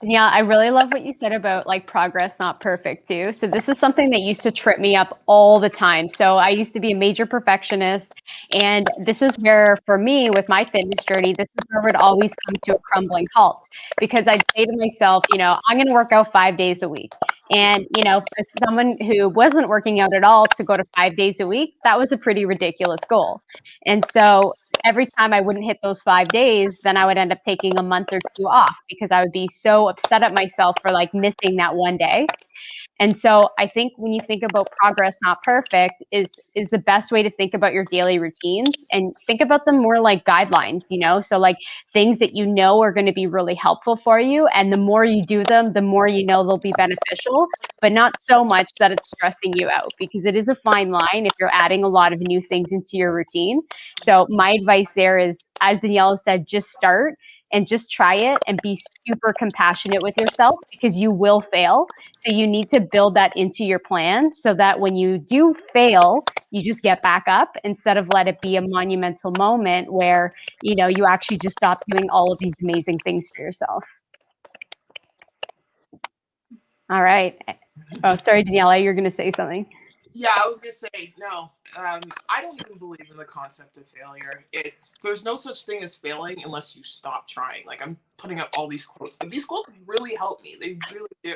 Yeah, I really love what you said about like progress, not perfect too. So this is something that used to trip me up all the time. So I used to be a major perfectionist. And this is where, for me, with my fitness journey, this is where it would always come to a crumbling halt because I'd say to myself, I'm going to work out 5 days a week. And, for someone who wasn't working out at all to go to 5 days a week, that was a pretty ridiculous goal. And so every time I wouldn't hit those 5 days, then I would end up taking a month or 2 off because I would be so upset at myself for like missing that one day. And so I think when you think about progress not perfect is the best way to think about your daily routines, and think about them more like guidelines, you know? So like things that you know are going to be really helpful for you, and the more you do them, the more you know they'll be beneficial, but not so much that it's stressing you out, because it is a fine line if you're adding a lot of new things into your routine. So my advice there is, as Daniela said, just start and just try it and be super compassionate with yourself, because you will fail. So you need to build that into your plan so that when you do fail, you just get back up, instead of let it be a monumental moment where, you know, you actually just stop doing all of these amazing things for yourself. All right. Oh, sorry, Daniela, you're going to say something. Yeah, I was gonna say no. I don't even believe in the concept of failure. There's no such thing as failing unless you stop trying. Like, I'm putting up all these quotes, but these quotes really help me. They really do.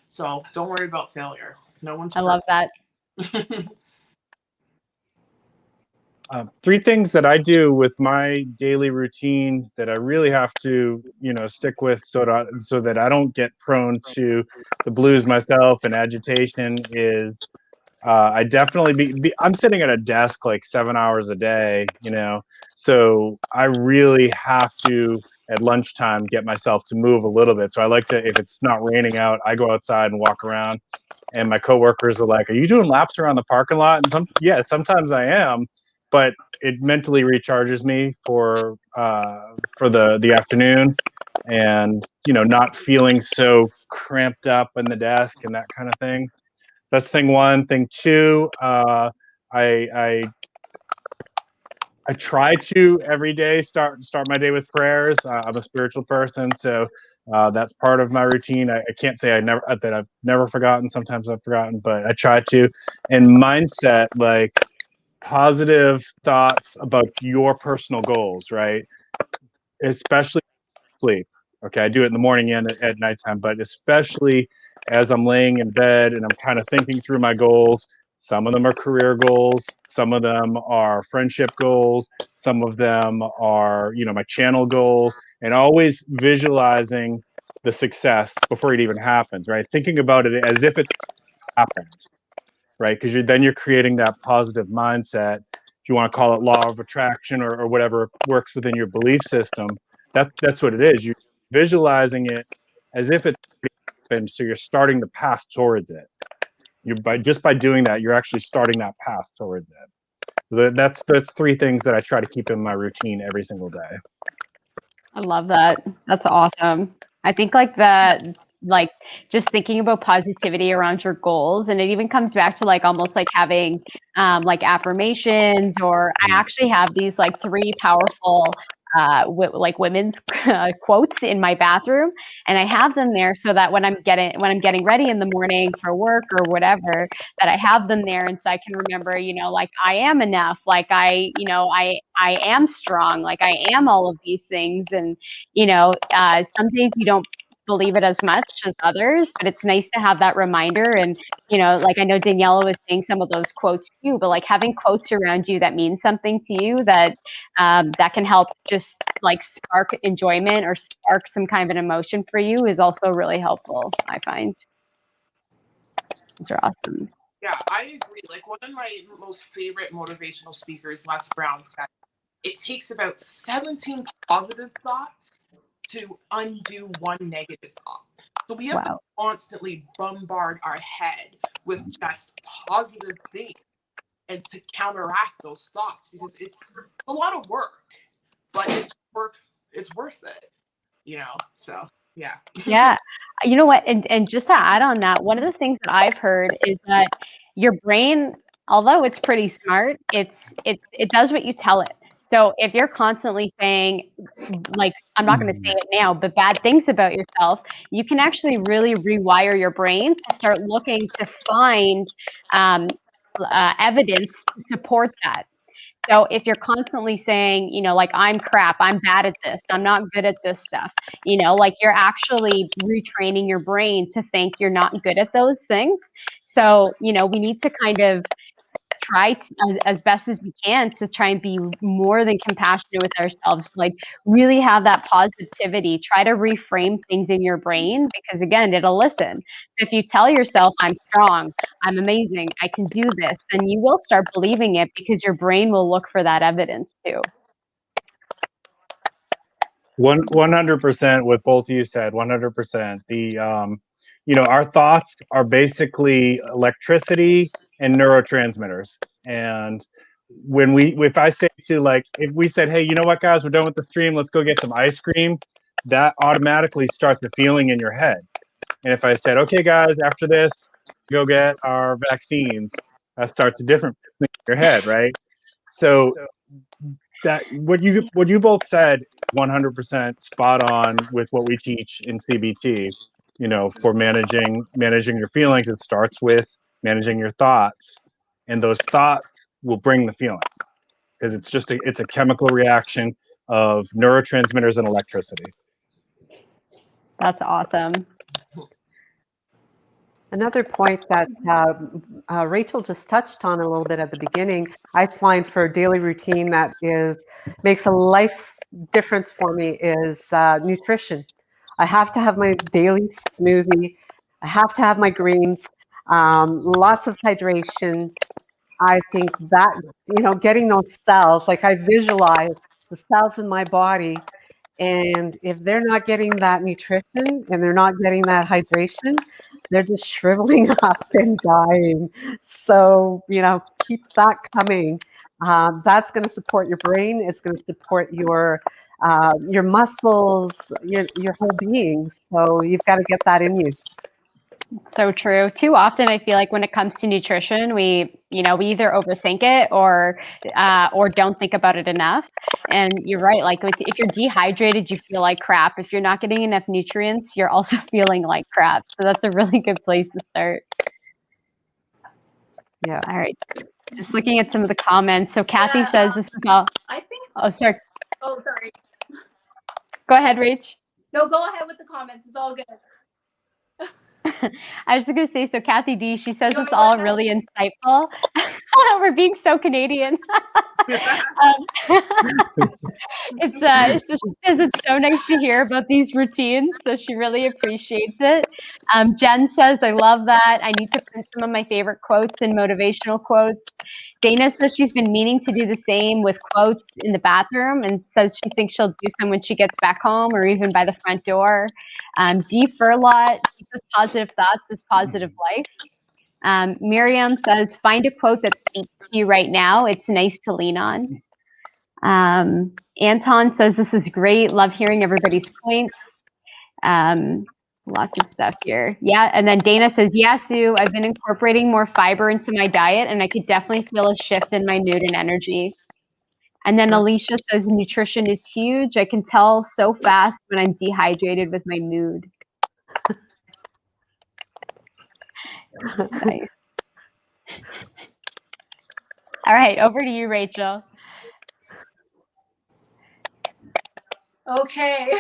So don't worry about failure. No one's. I love that. 3 things that I do with my daily routine that I really have to, stick with so that I don't get prone to the blues myself and agitation is I definitely I'm sitting at a desk like 7 hours a day, so I really have to at lunchtime get myself to move a little bit. So I like to, if it's not raining out, I go outside and walk around, and my coworkers are like, "Are you doing laps around the parking lot?" And sometimes I am, but it mentally recharges me for the afternoon, and not feeling so cramped up in the desk and that kind of thing. That's thing one. Thing two, I try to every day start my day with prayers. I'm a spiritual person, so that's part of my routine. I can't say that I've never forgotten. Sometimes I've forgotten, but I try to. And mindset, like positive thoughts about your personal goals, right? Especially sleep. Okay, I do it in the morning and at nighttime, but especially as I'm laying in bed and I'm kind of thinking through my goals. Some of them are career goals, some of them are friendship goals, some of them are, my channel goals, and always visualizing the success before it even happens, right? Thinking about it as if it happened, right? Because you're creating that positive mindset. If you want to call it law of attraction or whatever works within your belief system, that's what it is. You're visualizing it as if it's happened, so you're starting the path towards it. By doing that, you're actually starting that path towards it. So that's 3 things that I try to keep in my routine every single day. I love that. That's awesome. I think like just thinking about positivity around your goals, and it even comes back to like almost like having like affirmations, or I actually have these like 3 powerful like women's quotes in my bathroom, and I have them there so that when I'm getting ready in the morning for work or whatever, that I have them there, and so I can remember, like I am enough, like I am strong, like I am all of these things. And some days you don't believe it as much as others, but it's nice to have that reminder. And like I know Daniela was saying some of those quotes too, but like having quotes around you that mean something to you, that can help just like spark enjoyment or spark some kind of an emotion for you, is also really helpful, I find. These are awesome. Yeah, I agree. Like, one of my most favorite motivational speakers, Les Brown, said, it takes about 17 positive thoughts to undo one negative thought. So we have to constantly bombard our head with just positive things and to counteract those thoughts, because it's a lot of work, but it's worth it, so yeah. Yeah. You know what? And just to add on that, one of the things that I've heard is that your brain, although it's pretty smart, it does what you tell it. So if you're constantly saying, like, I'm not going to say it now, but bad things about yourself, you can actually really rewire your brain to start looking to find evidence to support that. So if you're constantly saying, like, I'm crap, I'm bad at this, I'm not good at this stuff, like you're actually retraining your brain to think you're not good at those things. So, we need to kind of try to, as best as we can, to try and be more than compassionate with ourselves. Like, really have that positivity. Try to reframe things in your brain, because again, it'll listen. So if you tell yourself, I'm strong, I'm amazing, I can do this, then you will start believing it, because your brain will look for that evidence too. 100% what both of you said. 100%. Our thoughts are basically electricity and neurotransmitters. And if I say if we said, hey, you know what, guys, we're done with the stream, let's go get some ice cream, that automatically starts the feeling in your head. And if I said, okay, guys, after this, go get our vaccines, that starts a different feeling in your head, right? So that what you both said, 100% spot on with what we teach in CBT. For managing your feelings, it starts with managing your thoughts, and those thoughts will bring the feelings, because it's a chemical reaction of neurotransmitters and electricity. That's awesome. Another point that Rachel just touched on a little bit at the beginning, I find for a daily routine that makes a life difference for me is nutrition. I have to have my daily smoothie. I have to have my greens, lots of hydration. I think that, getting those cells, like I visualize the cells in my body, and if they're not getting that nutrition and they're not getting that hydration, they're just shriveling up and dying. So, keep that coming. That's going to support your brain. It's going to support your muscles, your whole being. So you've got to get that in you. So true. Too often, I feel like when it comes to nutrition, we either overthink it or don't think about it enough. And you're right. Like, if you're dehydrated, you feel like crap. If you're not getting enough nutrients, you're also feeling like crap. So that's a really good place to start. Yeah. All right. Just looking at some of the comments. So Kathy says this is all. I think. Oh, sorry. Oh, sorry. Go ahead, Rach. No, go ahead with the comments. It's all good. I was just going to say, so Kathy D, she says it's all really insightful. We're being so Canadian. She says it's so nice to hear about these routines, so she really appreciates it. Jen says, I love that. I need to print some of my favorite quotes and motivational quotes. Dana says she's been meaning to do the same with quotes in the bathroom, and says she thinks she'll do some when she gets back home or even by the front door. D. Furlot says positive thoughts is positive life. Miriam says, find a quote that speaks to you right now. It's nice to lean on. Anton says, this is great. Love hearing everybody's points. Lots of stuff here. Yeah. And then Dana says, yeah, Sue, I've been incorporating more fiber into my diet, and I could definitely feel a shift in my mood and energy. And then Alicia says, nutrition is huge. I can tell so fast when I'm dehydrated with my mood. Nice. All right, over to you, Rachel. Okay.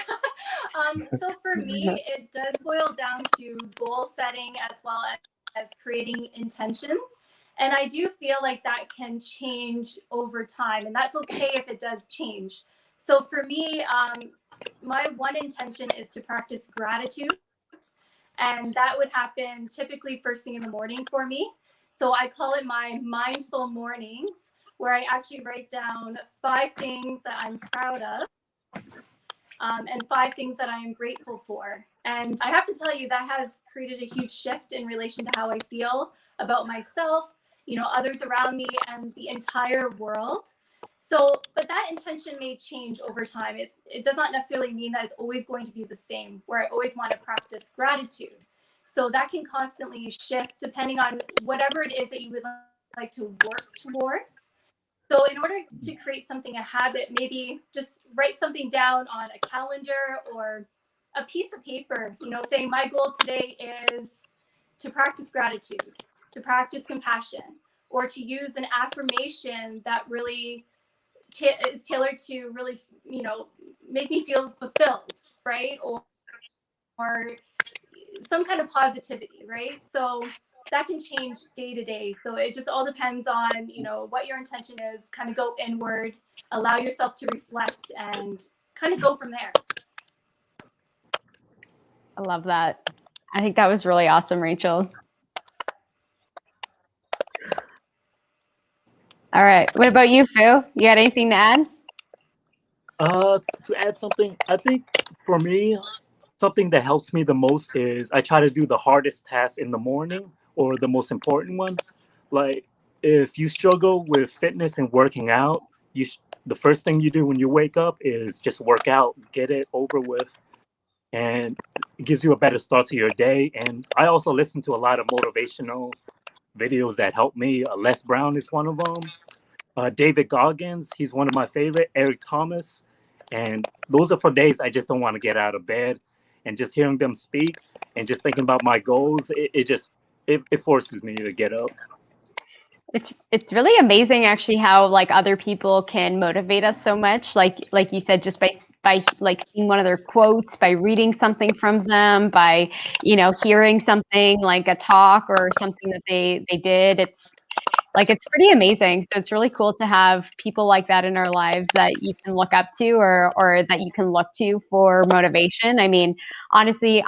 So for me, it does boil down to goal setting as well as creating intentions. And I do feel like that can change over time, and that's okay if it does change. So for me, my one intention is to practice gratitude. And that would happen typically first thing in the morning for me. So I call it my mindful mornings, where I actually write down 5 things that I'm proud of. And 5 things that I am grateful for. And I have to tell you, that has created a huge shift in relation to how I feel about myself, others around me, and the entire world. So, but that intention may change over time. It does not necessarily mean that it's always going to be the same, where I always want to practice gratitude. So that can constantly shift depending on whatever it is that you would like to work towards. So in order to create something, a habit, maybe just write something down on a calendar or a piece of paper, saying my goal today is to practice gratitude, to practice compassion, or to use an affirmation that really is tailored to really, make me feel fulfilled, right? Or some kind of positivity, right? So that can change day to day. So it just all depends on, you know, what your intention is. Kind of go inward, allow yourself to reflect, and kind of go from there. I love that. I think that was really awesome, Rachel. All right. What about you, Fu? You got anything to add? To add something, I think for me, something that helps me the most is I try to do the hardest task in the morning or the most important one. Like if you struggle with fitness and working out, the first thing you do when you wake up is just work out, get it over with, and it gives you a better start to your day. And I also listen to a lot of motivational videos that help me. Les Brown is one of them. David Goggins, he's one of my favorite. Eric Thomas, and those are for days I just don't want to get out of bed. And just hearing them speak and just thinking about my goals, it forces me to get up. It's really amazing actually how like other people can motivate us so much. Like you said, just by like seeing one of their quotes, by reading something from them, by hearing something like a talk or something that they did. It's pretty amazing. So it's really cool to have people like that in our lives that you can look up to or that you can look to for motivation. I mean, honestly,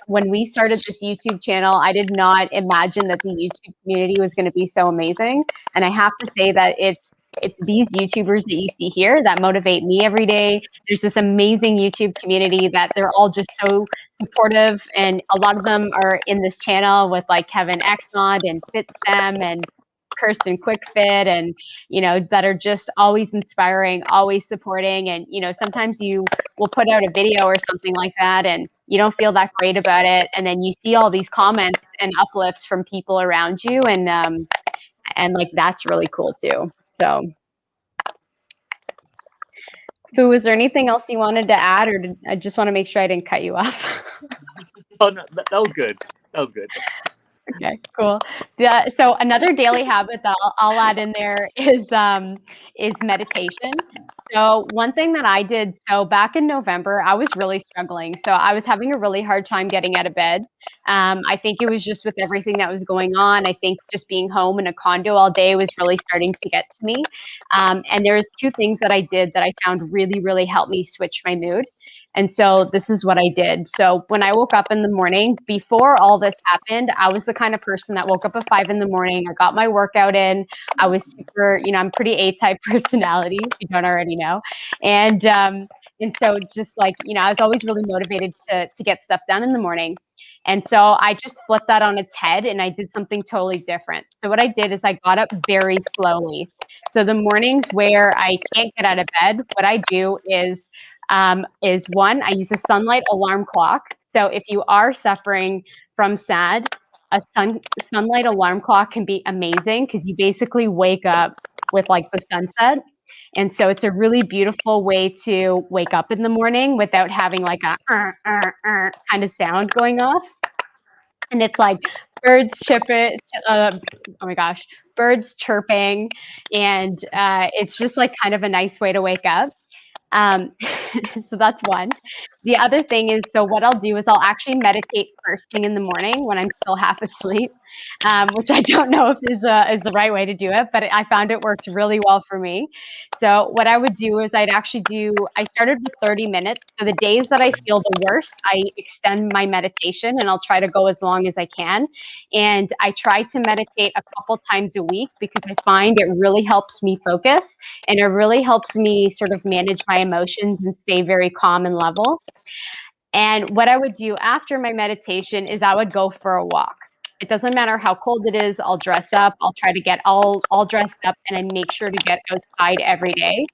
when we started this YouTube channel, I did not imagine that the YouTube community was going to be so amazing. And I have to say that it's these YouTubers that you see here that motivate me every day. There's this amazing YouTube community that they're all just so supportive. And a lot of them are in this channel with like Kevin Exxon and FitStem and Kirsten QuickFit and, that are just always inspiring, always supporting. And, sometimes you will put out a video or something like that and you don't feel that great about it. And then you see all these comments and uplifts from people around you. And like, that's really cool too. So Fu, was there anything else you wanted to add or I just want to make sure I didn't cut you off? Oh, no, that was good. That was good. Okay, cool. Yeah, so another daily habit that I'll add in there is meditation. So one thing that I did, so back in November, I was really struggling. So I was having a really hard time getting out of bed. I think it was just with everything that was going on. I think just being home in a condo all day was really starting to get to me. And there's two things that I did that I found really, really helped me switch my mood. And so this is what I did. So when I woke up in the morning, before all this happened, I was the kind of person that woke up at 5 in the morning. I got my workout in. I was super, I'm pretty A-type personality, if you don't already know. And so just like, I was always really motivated to get stuff done in the morning. And so I just flipped that on its head and I did something totally different. So what I did is I got up very slowly. So the mornings where I can't get out of bed, what I do is one, I use a sunlight alarm clock. So if you are suffering from SAD, a sunlight alarm clock can be amazing because you basically wake up with like the sunset. And so it's a really beautiful way to wake up in the morning without having like a kind of sound going off. And it's like birds chirping, oh my gosh, birds chirping. And it's just like kind of a nice way to wake up. So that's one. The other thing is, so what I'll do is I'll actually meditate first thing in the morning when I'm still half asleep, which I don't know if is the right way to do it, but I found it worked really well for me. So what I would do is I started with 30 minutes. So the days that I feel the worst, I extend my meditation and I'll try to go as long as I can. And I try to meditate a couple times a week because I find it really helps me focus and it really helps me sort of manage my emotions and stay very calm and level. And what I would do after my meditation is I would go for a walk. It doesn't matter how cold it is. I'll dress up. I'll try to get all dressed up and I make sure to get outside every day.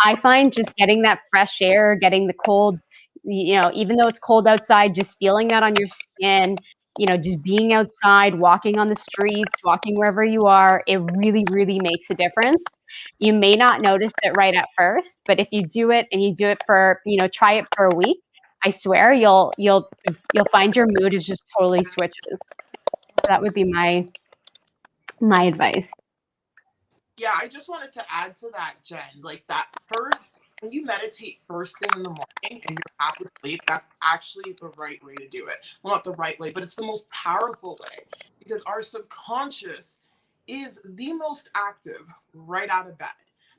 I find just getting that fresh air, getting the cold, even though it's cold outside, just feeling that on your skin, just being outside, walking on the streets, walking wherever you are, it really, really makes a difference. You may not notice it right at first, but if you do it and you do it for, try it for a week, I swear you'll find your mood is just totally switches. So that would be my advice. Yeah, I just wanted to add to that, Jen. Like that when you meditate first thing in the morning and you're half asleep, that's actually the right way to do it. Well, not the right way, but it's the most powerful way because our subconscious is the most active right out of bed.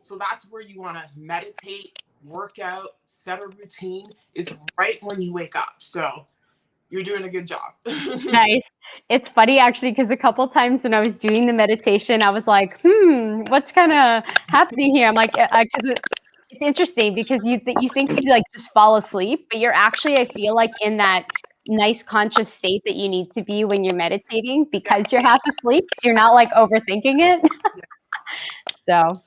So that's where you want to meditate, work out, set a routine. It's right when you wake up. So you're doing a good job. Nice. It's funny actually, because a couple times when I was doing the meditation, I was like, what's kind of happening here? I'm like, because it's interesting because you think you like just fall asleep, but you're actually, I feel like, in that nice conscious state that you need to be when you're meditating because you're half asleep, so you're not like overthinking it. So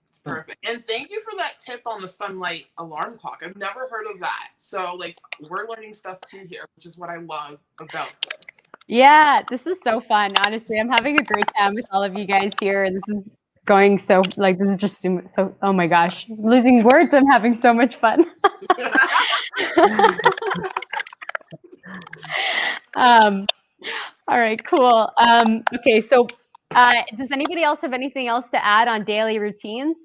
It's perfect. And thank you for that tip on the sunlight alarm clock. I've never heard of that. So like we're learning stuff too here, which is what I love about this. yeah, this is so fun. Honestly, I'm having a great time with all of you guys here. This is going so like this is just so. Oh my gosh, losing words. I'm having so much fun. All right, cool. Okay, so does anybody else have anything else to add on daily routines?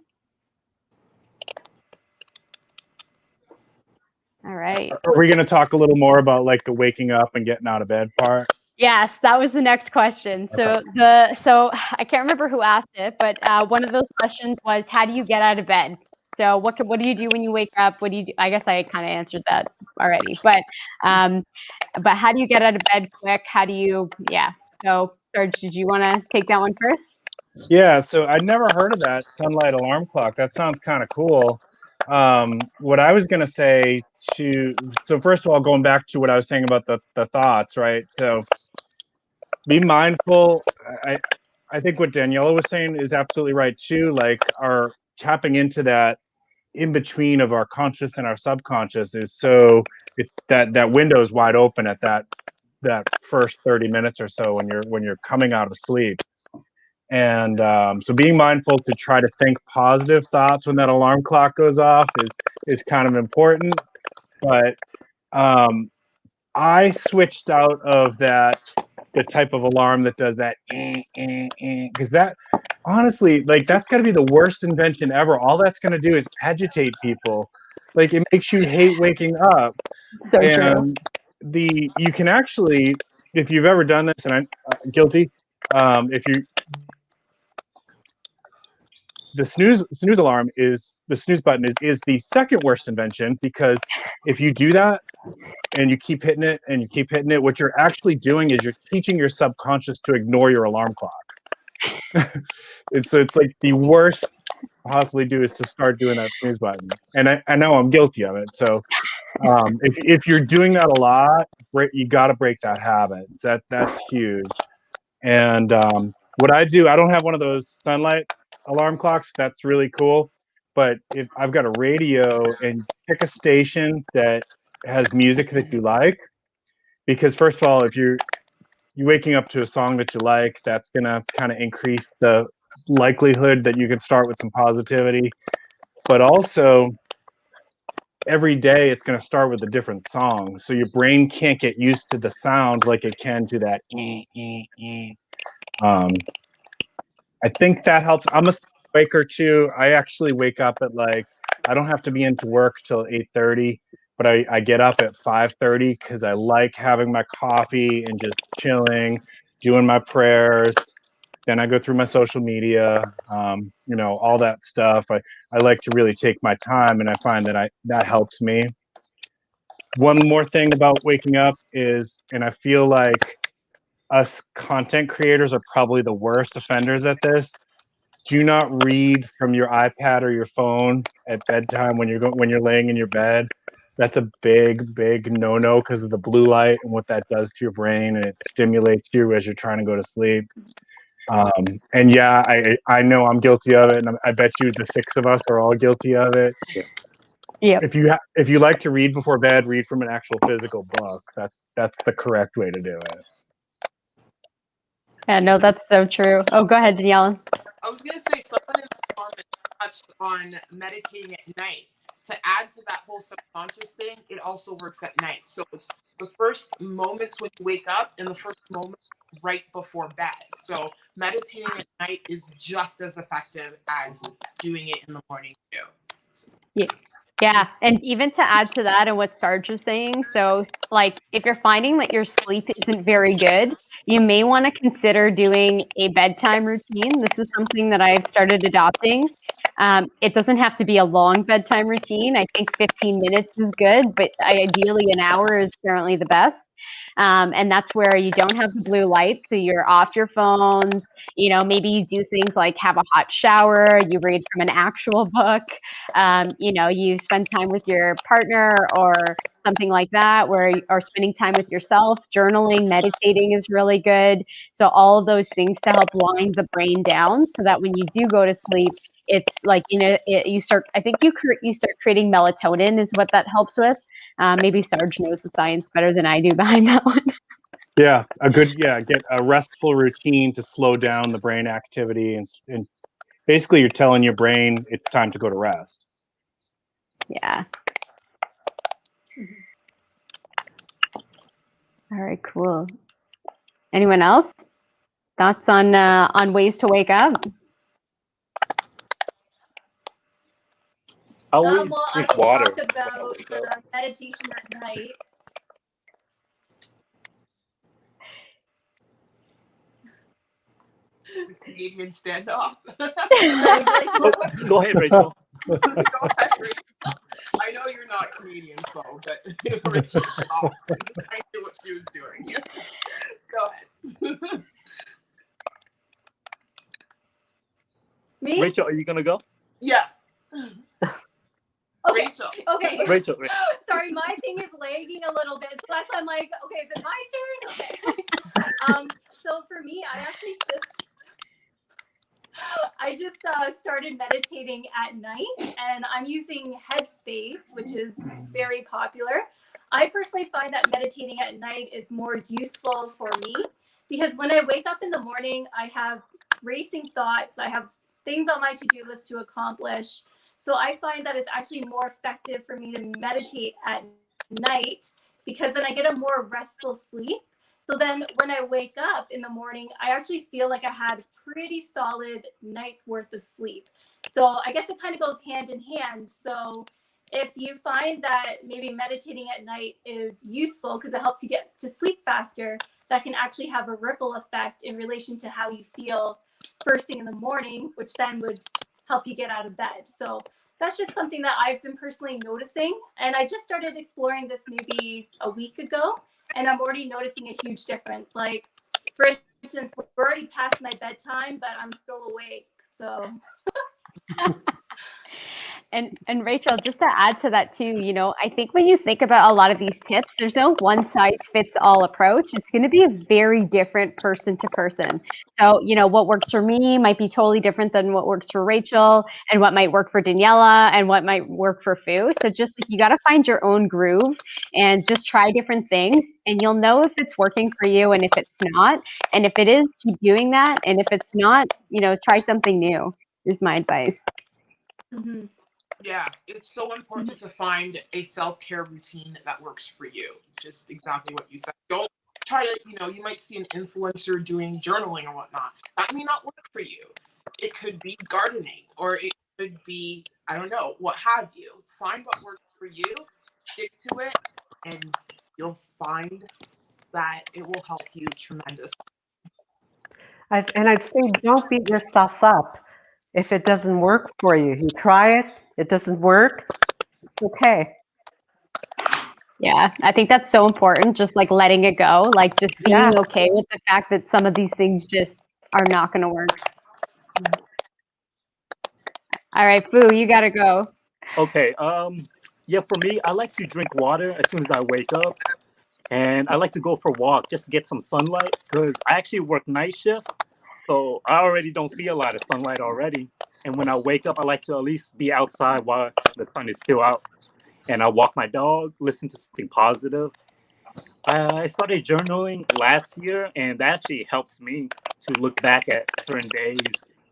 All right. Are we going to talk a little more about like the waking up and getting out of bed part? Yes, that was the next question. So I can't remember who asked it, but one of those questions was, how do you get out of bed? So what do you do when you wake up? What do you do? I guess I kind of answered that already, but how do you get out of bed quick? How do you? Yeah. So Serge, did you want to take that one first? Yeah, so I'd never heard of that sunlight alarm clock. That sounds kind of cool. What I was going to say so first of all, going back to what I was saying about the thoughts, right? So be mindful. I think what Daniela was saying is absolutely right too. Like our tapping into that in between of our conscious and our subconscious is so it's that window is wide open at that first 30 minutes or so when you're coming out of sleep. And so being mindful to try to think positive thoughts when that alarm clock goes off is kind of important. But I switched out of the type of alarm that does that because that honestly, like that's got to be the worst invention ever. All that's going to do is agitate people. Like it makes you hate waking up. So true. And you can actually, if you've ever done this, and I'm guilty, if you the snooze alarm is the snooze button is the second worst invention, because if you do that and you keep hitting it and you keep hitting it, what you're actually doing is you're teaching your subconscious to ignore your alarm clock. It's like the worst possibly do is to start doing that snooze button. And I know I'm guilty of it. So if you're doing that a lot, you got to break that habit. That's huge. And what I do, I don't have one of those sunlight alarm clocks. That's really cool. But if I've got a radio and pick a station that has music that you like, because first of all, if you're waking up to a song that you like, that's gonna kind of increase the likelihood that you can start with some positivity. But also, every day it's going to start with a different song, so your brain can't get used to the sound like it can to that. I think that helps. I'm a waker too. I actually wake up at I don't have to be into work till 8:30, but I get up at 5:30 because I like having my coffee and just chilling, doing my prayers. Then I go through my social media, all that stuff. I like to really take my time, and I find that helps me. One more thing about waking up is, and I feel like us content creators are probably the worst offenders at this. Do not read from your iPad or your phone at bedtime when you're laying in your bed. That's a big, big no-no because of the blue light and what that does to your brain, and it stimulates you as you're trying to go to sleep. And yeah, I know I'm guilty of it, and I bet you the six of us are all guilty of it. Yeah. If you like to read before bed, read from an actual physical book. That's the correct way to do it. Yeah, no, that's so true. Oh, go ahead, Daniela. I was going to say, someone in the comments touched on meditating at night. To add to that whole subconscious thing, it also works at night. So it's the first moments when you wake up and the first moment right before bed. So meditating at night is just as effective as doing it in the morning too. So. Yeah, and even to add to that and what Sarge was saying, so like if you're finding that your sleep isn't very good, you may want to consider doing a bedtime routine. This is something that I've started adopting. It doesn't have to be a long bedtime routine. I think 15 minutes is good, but ideally an hour is currently the best. And that's where you don't have the blue light, so you're off your phones. You know, maybe you do things like have a hot shower, you read from an actual book, you know, you spend time with your partner or something like that, where you are spending time with yourself. Journaling, meditating is really good. So all of those things to help wind the brain down, so that when you do go to sleep, it's like, you know, you start. I think you start creating melatonin is what that helps with. Maybe Sarge knows the science better than I do behind that one. Yeah, get a restful routine to slow down the brain activity, and basically you're telling your brain it's time to go to rest. Yeah. All right, cool. Anyone else? Thoughts on ways to wake up? I always Well, I drink can water talk when I about wake up. meditation at night. The Canadian standoff. Would you like to go? Go ahead, Rachel. Go ahead, Rachel. I know you're not Canadian, Flo, but Rachel stopped. I knew what she was doing. Go ahead. Me? Rachel, are you gonna go? Yeah. Okay. Rachel. Okay. Rachel. Sorry, my thing is lagging a little bit. So that's why I'm like, okay, is it my turn? Okay. So for me, I just started meditating at night, and I'm using Headspace, which is very popular. I personally find that meditating at night is more useful for me, because when I wake up in the morning, I have racing thoughts. I have things on my to-do list to accomplish. So I find that it's actually more effective for me to meditate at night, because then I get a more restful sleep. So then when I wake up in the morning, I actually feel like I had pretty solid night's worth of sleep. So I guess it kind of goes hand in hand. So if you find that maybe meditating at night is useful because it helps you get to sleep faster, that can actually have a ripple effect in relation to how you feel first thing in the morning, which then would help you get out of bed. So that's just something that I've been personally noticing. And I just started exploring this maybe a week ago, and I'm already noticing a huge difference. Like, for instance, we're already past my bedtime, but I'm still awake. So And Rachel, just to add to that too, you know, I think when you think about a lot of these tips, there's no one size fits all approach. It's going to be a very different person to person. So, you know, what works for me might be totally different than what works for Rachel, and what might work for Daniela, and what might work for Fu. So just like, you got to find your own groove and just try different things, and you'll know if it's working for you and if it's not. And if it is, keep doing that. And if it's not, you know, try something new is my advice. mm-hmm. Yeah, it's so important to find a self-care routine that works for you. Just exactly what you said. Don't try to, you might see an influencer doing journaling or whatnot. That may not work for you. It could be gardening, or it could be, I don't know, what have you. Find what works for you, stick to it, and you'll find that it will help you tremendously. I'd say don't beat yourself up if it doesn't work for you. You try it, it doesn't work, it's okay. Yeah, I think that's so important. Just like letting it go, like just being okay with the fact that some of these things just are not going to work. All right, Fu, you got to go. Okay. Yeah, for me, I like to drink water as soon as I wake up, and I like to go for a walk just to get some sunlight, because I actually work night shift, so I already don't see a lot of sunlight already. And when I wake up, I like to at least be outside while the sun is still out, and I walk my dog, listen to something positive. I started journaling last year, and that actually helps me to look back at certain days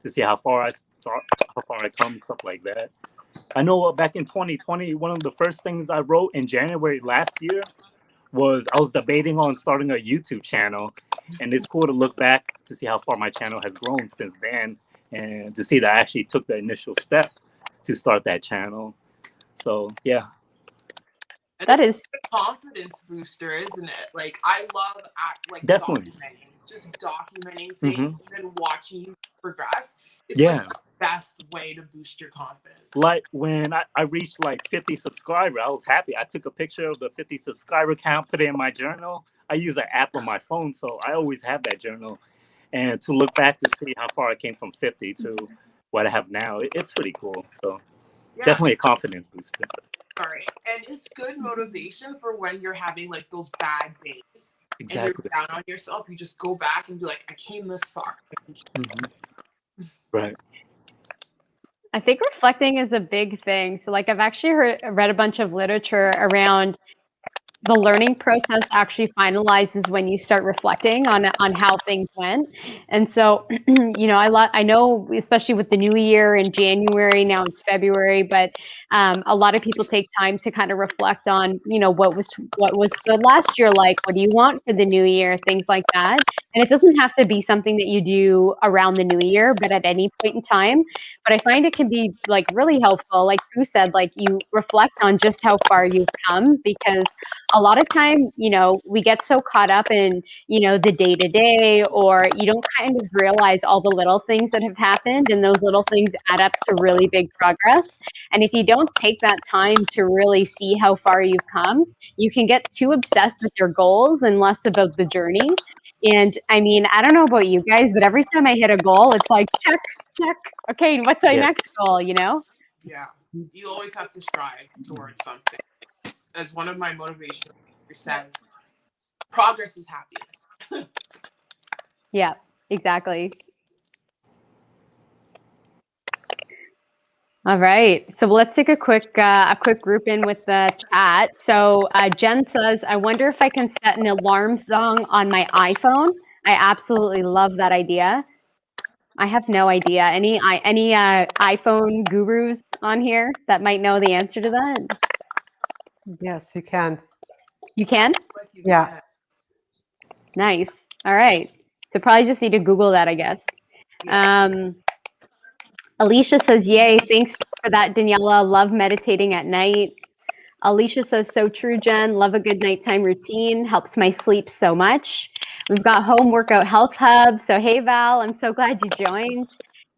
to see how far I come, stuff like that. I know back in 2020, one of the first things I wrote in January last year was I was debating on starting a YouTube channel, and it's cool to look back to see how far my channel has grown since then, and to see that I actually took the initial step to start that channel. So yeah. And that it's is a confidence booster, isn't it? Like, I love Definitely documenting just documenting Mm-hmm. things and then watching you progress. It's Yeah. like the best way to boost your confidence. Like when I reached like 50 subscribers, I was happy. I took a picture of the 50 subscriber count, put it in my journal. I use an app on my phone, so I always have that journal. And to look back to see how far I came from 50 to what I have now, it's pretty cool. So Yeah. definitely a confidence booster. Sorry. And it's good motivation for when you're having like those bad days and Exactly. you're down on yourself. You just go back and be like, I came this far. Mm-hmm. Right. I think reflecting is a big thing. So like I've actually read a bunch of literature around the learning process actually finalizes when you start reflecting on how things went. And so, you know, I know, especially with the new year in January, now it's February, but a lot of people take time to kind of reflect on, you know, what was good last year like, what do you want for the new year, things like that. And it doesn't have to be something that you do around the new year, but at any point in time. But I find it can be like really helpful. Like Drew said, like you reflect on just how far you've come, because a lot of time, you know, we get so caught up in, you know, the day to day, or you don't kind of realize all the little things that have happened, and those little things add up to really big progress. And if you don't take that time to really see how far you've come, you can get too obsessed with your goals and less about the journey. And I mean, I don't know about you guys, but every time I hit a goal, it's like, check, check. Okay, what's my next goal, you know? Yeah. You always have to strive towards something. As one of my motivational says, progress is happiness. Yeah, exactly. All right, so let's take a quick group in with the chat. So Jen says, I wonder if I can set an alarm song on my iPhone. I absolutely love that idea. I have no idea. Any iPhone gurus on here that might know the answer to that? Yes, you can. You can? Yeah. Nice. All right. So probably just need to Google that, I guess. Alicia says, yay, thanks for that, Daniela. Love meditating at night. Alicia says, so true, Jen. Love a good nighttime routine. Helps my sleep so much. We've got Home Workout Health Hub. So hey, Val, I'm so glad you joined.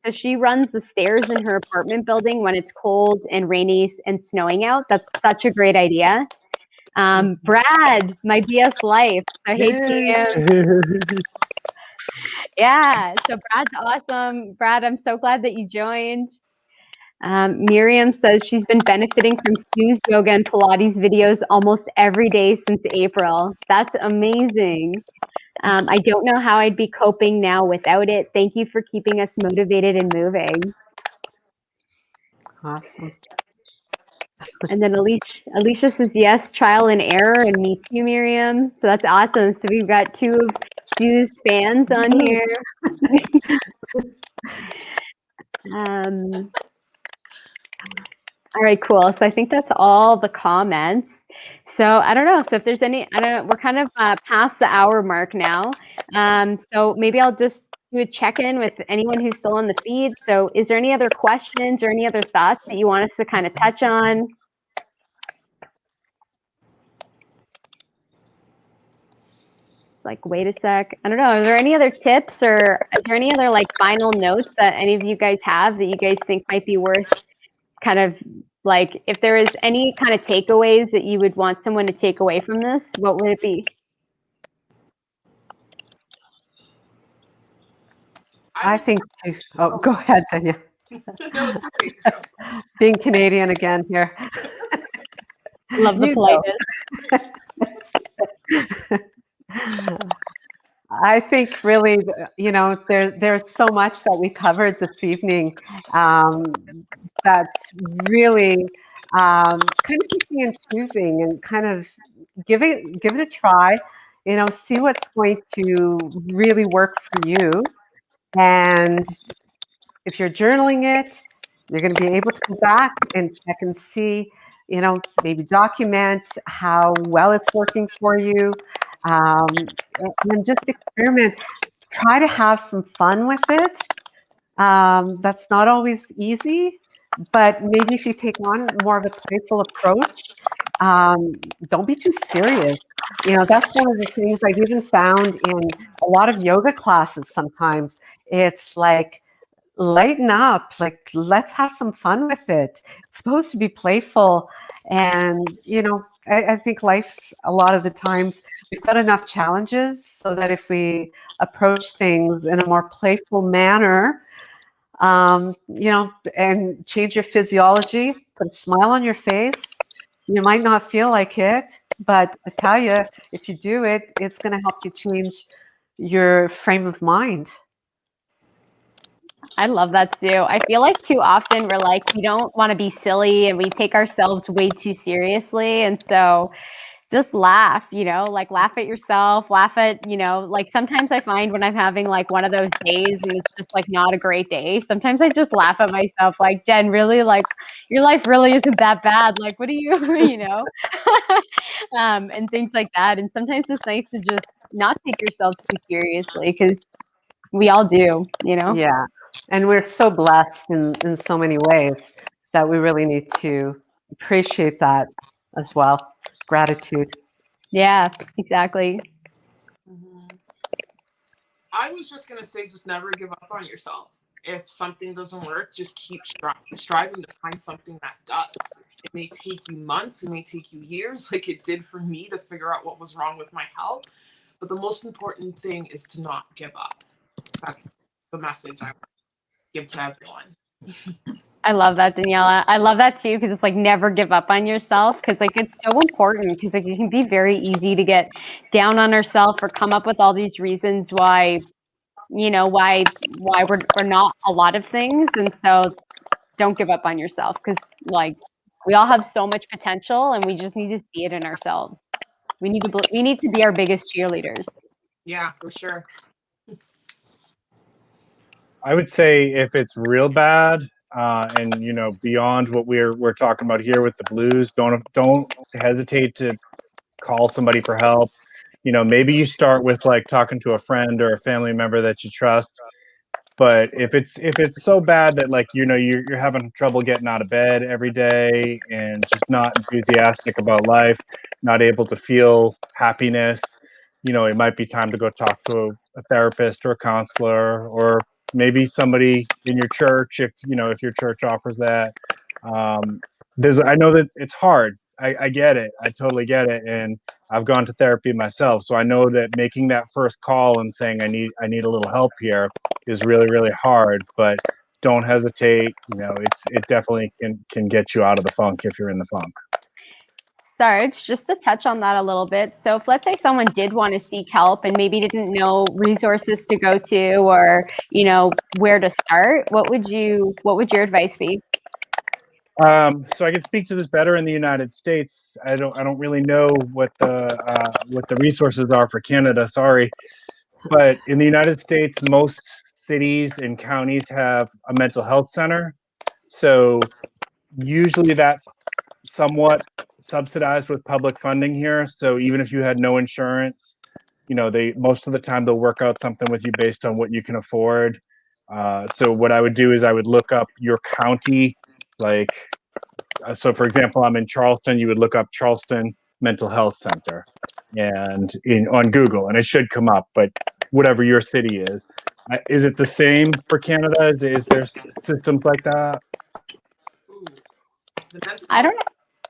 So she runs the stairs in her apartment building when it's cold and rainy and snowing out. That's such a great idea. Brad, my BS life. So hey, team. Yeah, so Brad's awesome. Brad, I'm so glad that you joined. Miriam says she's been benefiting from Sue's yoga and Pilates videos almost every day since April. That's amazing. I don't know how I'd be coping now without it. Thank you for keeping us motivated and moving. Awesome. And then Alicia says, yes, trial and error, and me too, Miriam. So that's awesome. So we've got two of Sue's fans on here. All right, cool. So I think that's all the comments. So I don't know. So if there's any, I don't know, we're kind of past the hour mark now. So maybe I'll just do a check-in with anyone who's still on the feed. So is there any other questions or any other thoughts that you want us to kind of touch on? Just like, wait a sec. I don't know. Are there any other tips, or is there any other like final notes that any of you guys have that you guys think might be worth kind of like, if there is any kind of takeaways that you would want someone to take away from this, what would it be? I think, oh, go ahead, Tanya. No, it's okay. So. Being Canadian again here. Love the politeness. I think really, you know, there's so much that we covered this evening that's really kind of picking and choosing and kind of give it a try, you know, see what's going to really work for you. And if you're journaling it, you're going to be able to go back and check and see, you know, maybe document how well it's working for you. And just experiment. Try to have some fun with it. That's not always easy, but maybe if you take on more of a playful approach, don't be too serious. You know, that's one of the things I've even found in a lot of yoga classes sometimes, it's like, lighten up, like let's have some fun with it. It's supposed to be playful. And, I think life, a lot of the times, we've got enough challenges so that if we approach things in a more playful manner, and change your physiology, put a smile on your face. You might not feel like it, but I tell you, if you do it, it's going to help you change your frame of mind. I love that too. I feel like too often we're like, we don't want to be silly and we take ourselves way too seriously. And so just laugh, like laugh at yourself, laugh at, like sometimes I find when I'm having like one of those days and it's just like not a great day, sometimes I just laugh at myself like, Jen, really, like your life really isn't that bad. Like, what do you, and things like that. And sometimes it's nice to just not take yourself too seriously because we all do, Yeah. And we're so blessed in so many ways that we really need to appreciate that as well. Gratitude. Yeah, exactly. I was just going to say, just never give up on yourself. If something doesn't work, just keep striving to find something that does. It may take you months, it may take you years, like it did for me to figure out what was wrong with my health. But the most important thing is to not give up. That's the message I give to everyone. I love that, Daniela. I love that too, because it's like never give up on yourself, because like it's so important, because like it can be very easy to get down on ourselves or come up with all these reasons why, why we're not a lot of things. And so don't give up on yourself, because like we all have so much potential and we just need to see it in ourselves. We need to be our biggest cheerleaders. Yeah, for sure. I would say if it's real bad, and beyond what we're talking about here with the blues, don't hesitate to call somebody for help. Maybe you start with like talking to a friend or a family member that you trust. But if it's so bad that like you're having trouble getting out of bed every day and just not enthusiastic about life, not able to feel happiness, it might be time to go talk to a therapist or a counselor, or maybe somebody in your church if your church offers that. I know that it's hard. I get it. I totally get it. And I've gone to therapy myself, so I know that making that first call and saying I need a little help here is really, really hard. But don't hesitate. It definitely can get you out of the funk if you're in the funk. Sarge, just to touch on that a little bit. So if let's say someone did want to seek help and maybe didn't know resources to go to or, where to start, what would your advice be? So I can speak to this better in the United States. I don't really know what the resources are for Canada. Sorry, but in the United States, most cities and counties have a mental health center. So usually that's somewhat subsidized with public funding here. So even if you had no insurance, they most of the time they'll work out something with you based on what you can afford. So what I would do is I would look up your county, like. So, for example, I'm in Charleston. You would look up Charleston Mental Health Center, and on Google, and it should come up. But whatever your city is it the same for Canada? Is there systems like that? Ooh, the mental I don't know.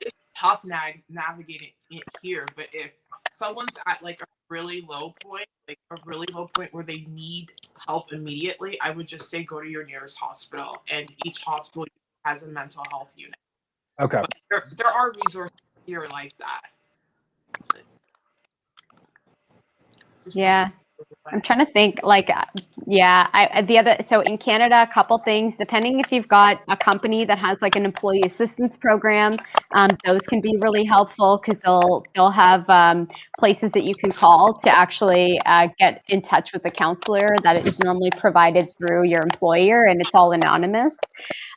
It's tough navigating it here, but if someone's at like a really low point, where they need help immediately, I would just say go to your nearest hospital, and each hospital has a mental health unit. Okay. But there are resources here like that. Yeah. I'm trying to think like, so in Canada, a couple things, depending if you've got a company that has like an employee assistance program, those can be really helpful because they'll have places that you can call to actually get in touch with a counselor that is normally provided through your employer, and it's all anonymous.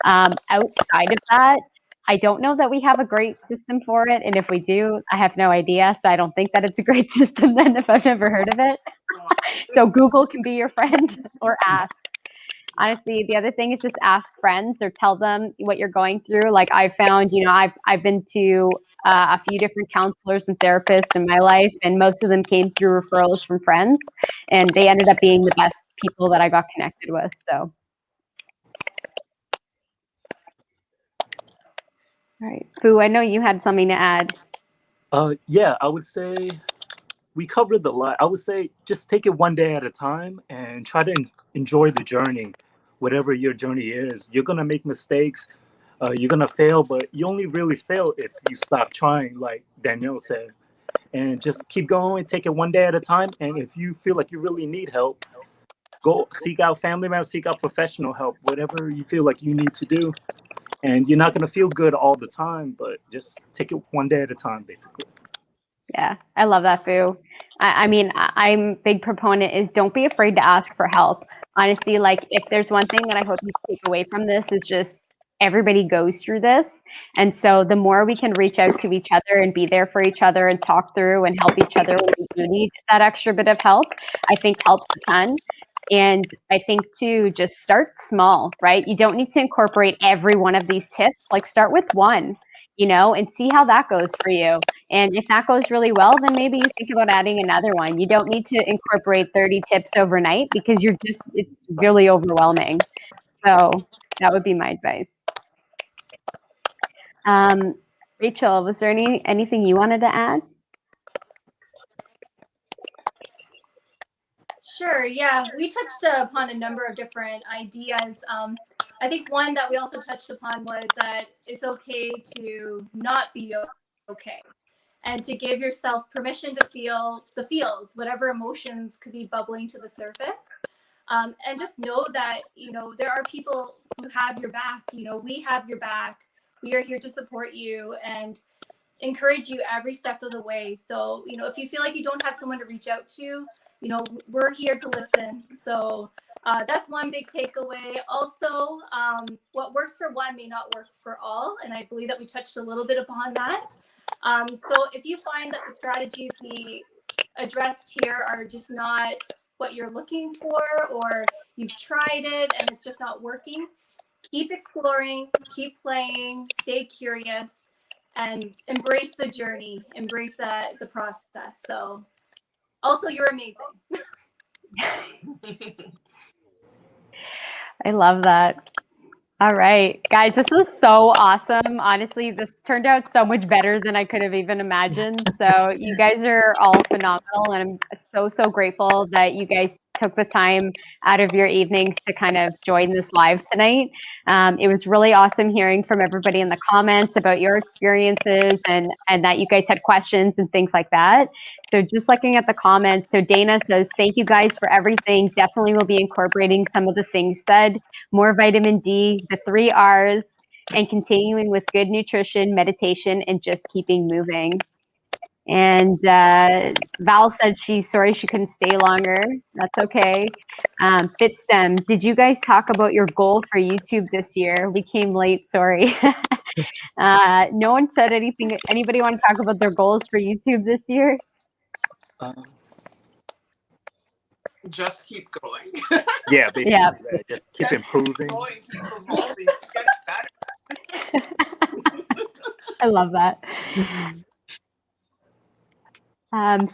Outside of that, I don't know that we have a great system for it. And if we do, I have no idea. So I don't think that it's a great system then if I've never heard of it. So Google can be your friend or ask. Honestly, the other thing is just ask friends or tell them what you're going through. Like I found, I've been to a few different counselors and therapists in my life, and most of them came through referrals from friends, and they ended up being the best people that I got connected with. So. All right, Fu, I know you had something to add. Yeah, I would say we covered a lot. I would say just take it one day at a time and try to enjoy the journey, whatever your journey is. You're gonna make mistakes, you're gonna fail, but you only really fail if you stop trying, like Danielle said. And just keep going, take it one day at a time. And if you feel like you really need help, go seek out family members, seek out professional help, whatever you feel like you need to do. And you're not gonna feel good all the time, but just take it one day at a time, basically. Yeah, I love that, Fu. I mean, I'm big proponent is don't be afraid to ask for help. Honestly, like if there's one thing that I hope you take away from this is just everybody goes through this. And so the more we can reach out to each other and be there for each other and talk through and help each other when we do need that extra bit of help, I think helps a ton. And I think too, just start small, right? You don't need to incorporate every one of these tips. Like start with one, and see how that goes for you. And if that goes really well, then maybe you think about adding another one. You don't need to incorporate 30 tips overnight because it's really overwhelming. So that would be my advice. Rachel, was there anything you wanted to add? Sure, yeah. We touched upon a number of different ideas. I think one that we also touched upon was that it's okay to not be okay and to give yourself permission to feel the feels, whatever emotions could be bubbling to the surface. And just know that, there are people who have your back. We have your back. We are here to support you and encourage you every step of the way. So, if you feel like you don't have someone to reach out to, we're here to listen. So that's one big takeaway. Also, what works for one may not work for all. And I believe that we touched a little bit upon that. So if you find that the strategies we addressed here are just not what you're looking for, or you've tried it and it's just not working, keep exploring, keep playing, stay curious, and embrace the journey, embrace the process. So also, you're amazing. I love that. All right, guys, this was so awesome. Honestly, this turned out so much better than I could have even imagined. So you guys are all phenomenal, and I'm so, so grateful that you guys took the time out of your evenings to kind of join this live tonight. It was really awesome hearing from everybody in the comments about your experiences and that you guys had questions and things like that. So just looking at the comments, so Dana says, thank you guys for everything. Definitely will be incorporating some of the things said, more vitamin D, the 3 R's, and continuing with good nutrition, meditation, and just keeping moving. And Val said she's sorry she couldn't stay longer. That's okay. Fitstem, did you guys talk about your goal for YouTube this year? We came late, sorry. No one said anything. Anybody want to talk about their goals for YouTube this year? Just keep going. Yeah, basically, Yeah. just keep improving. Going, keep evolving, get better. I love that.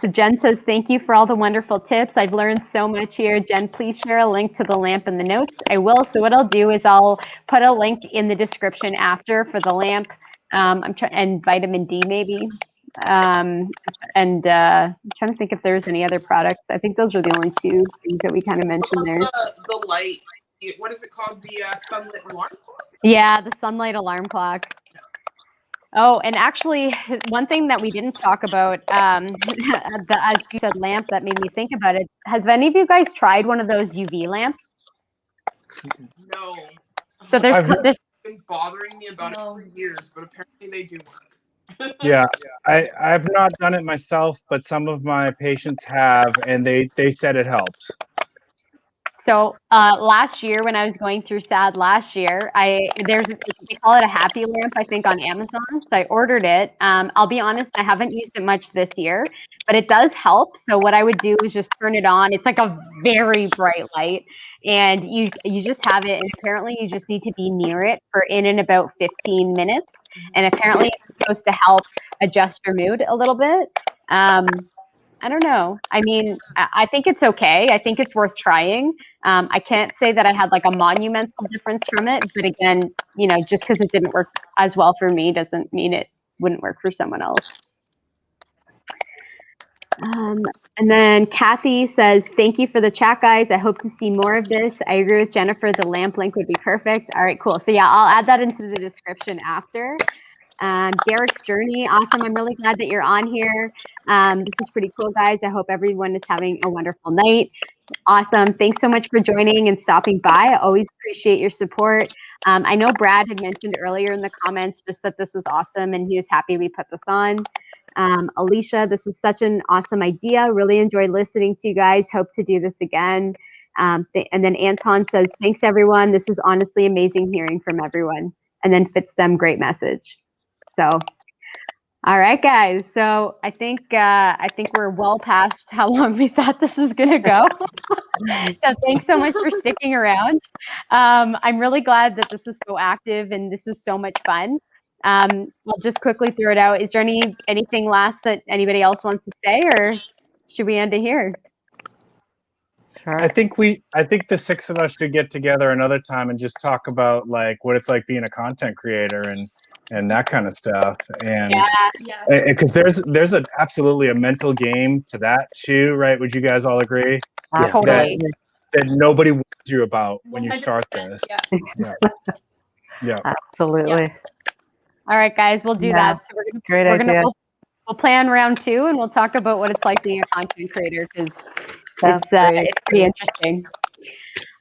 So Jen says, thank you for all the wonderful tips. I've learned so much here. Jen, please share a link to the lamp in the notes. I will. So what I'll do is I'll put a link in the description after for the lamp and vitamin D maybe. I'm trying to think if there's any other products. I think those are the only two things that we kind of mentioned there. The light, what is it called? The sunlit alarm clock? Yeah, the sunlight alarm clock. Oh, and actually, one thing that we didn't talk about, as you said, lamp, that made me think about it. Has any of you guys tried one of those UV lamps? No. So there's been bothering me about it for years, but apparently they do work. Yeah, I've not done it myself, but some of my patients have, and they said it helps. So last year when I was going through SAD last year, they call it a happy lamp, I think, on Amazon. So I ordered it. I'll be honest, I haven't used it much this year, but it does help. So what I would do is just turn it on. It's like a very bright light, and you just have it. And apparently you just need to be near it for in and about 15 minutes. And apparently it's supposed to help adjust your mood a little bit. I don't know. I mean, I think it's okay. I think it's worth trying. I can't say that I had like a monumental difference from it, but again, you know, just because it didn't work as well for me doesn't mean it wouldn't work for someone else. And then Kathy says, thank you for the chat, guys. I hope to see more of this. I agree with Jennifer. The lamp link would be perfect. All right, cool. So yeah, I'll add that into the description after. Derek's journey, awesome. I'm really glad that you're on here. This is pretty cool, guys. I hope everyone is having a wonderful night. Awesome. Thanks so much for joining and stopping by. I always appreciate your support. I know Brad had mentioned earlier in the comments just that this was awesome and he was happy we put this on. Alicia, this was such an awesome idea. Really enjoyed listening to you guys. Hope to do this again. And then Anton says, thanks everyone. This was honestly amazing hearing from everyone. And then Fitstem, great message. So, all right, guys. So I think we're well past how long we thought this was gonna go. So thanks so much for sticking around. I'm really glad that this was so active and this was so much fun. I'll just quickly throw it out. Is there anything last that anybody else wants to say, or should we end it here? Sure. I think the six of us should get together another time and just talk about like what it's like being a content creator and that kind of stuff. And because there's absolutely a mental game to that too, right? Would you guys all agree? Yeah. Totally. That nobody warns you about when you start this. Yeah. Absolutely. Yeah. All right, guys, we'll do Yeah. that. So Great idea. We'll plan round 2 and we'll talk about what it's like being a content creator because That's great. it's pretty interesting.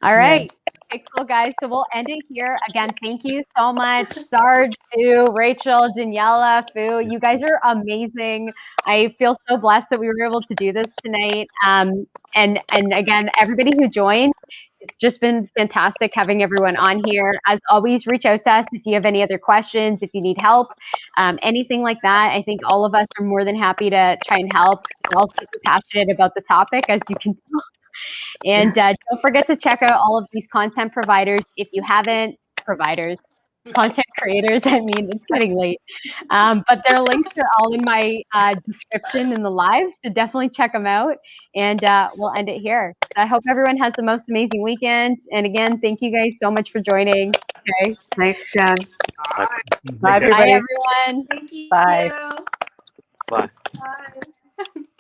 All right. Okay, cool, guys. So we'll end it here. Again, thank you so much, Sarge, Sue, Rachel, Daniela, Fu. You guys are amazing. I feel so blessed that we were able to do this tonight. And again, everybody who joined, it's just been fantastic having everyone on here. As always, reach out to us if you have any other questions, if you need help, anything like that. I think all of us are more than happy to try and help. We're all super passionate about the topic, as you can tell. And don't forget to check out all of these content providers if you haven't. Content creators. I mean, it's getting late. But their links are all in my description in the live, so definitely check them out. And we'll end it here. I hope everyone has the most amazing weekend. And again, thank you guys so much for joining. Okay. Thanks, Jen. Bye. Bye, Okay. everybody. Bye, everyone. Thank you. Bye. Bye. Bye.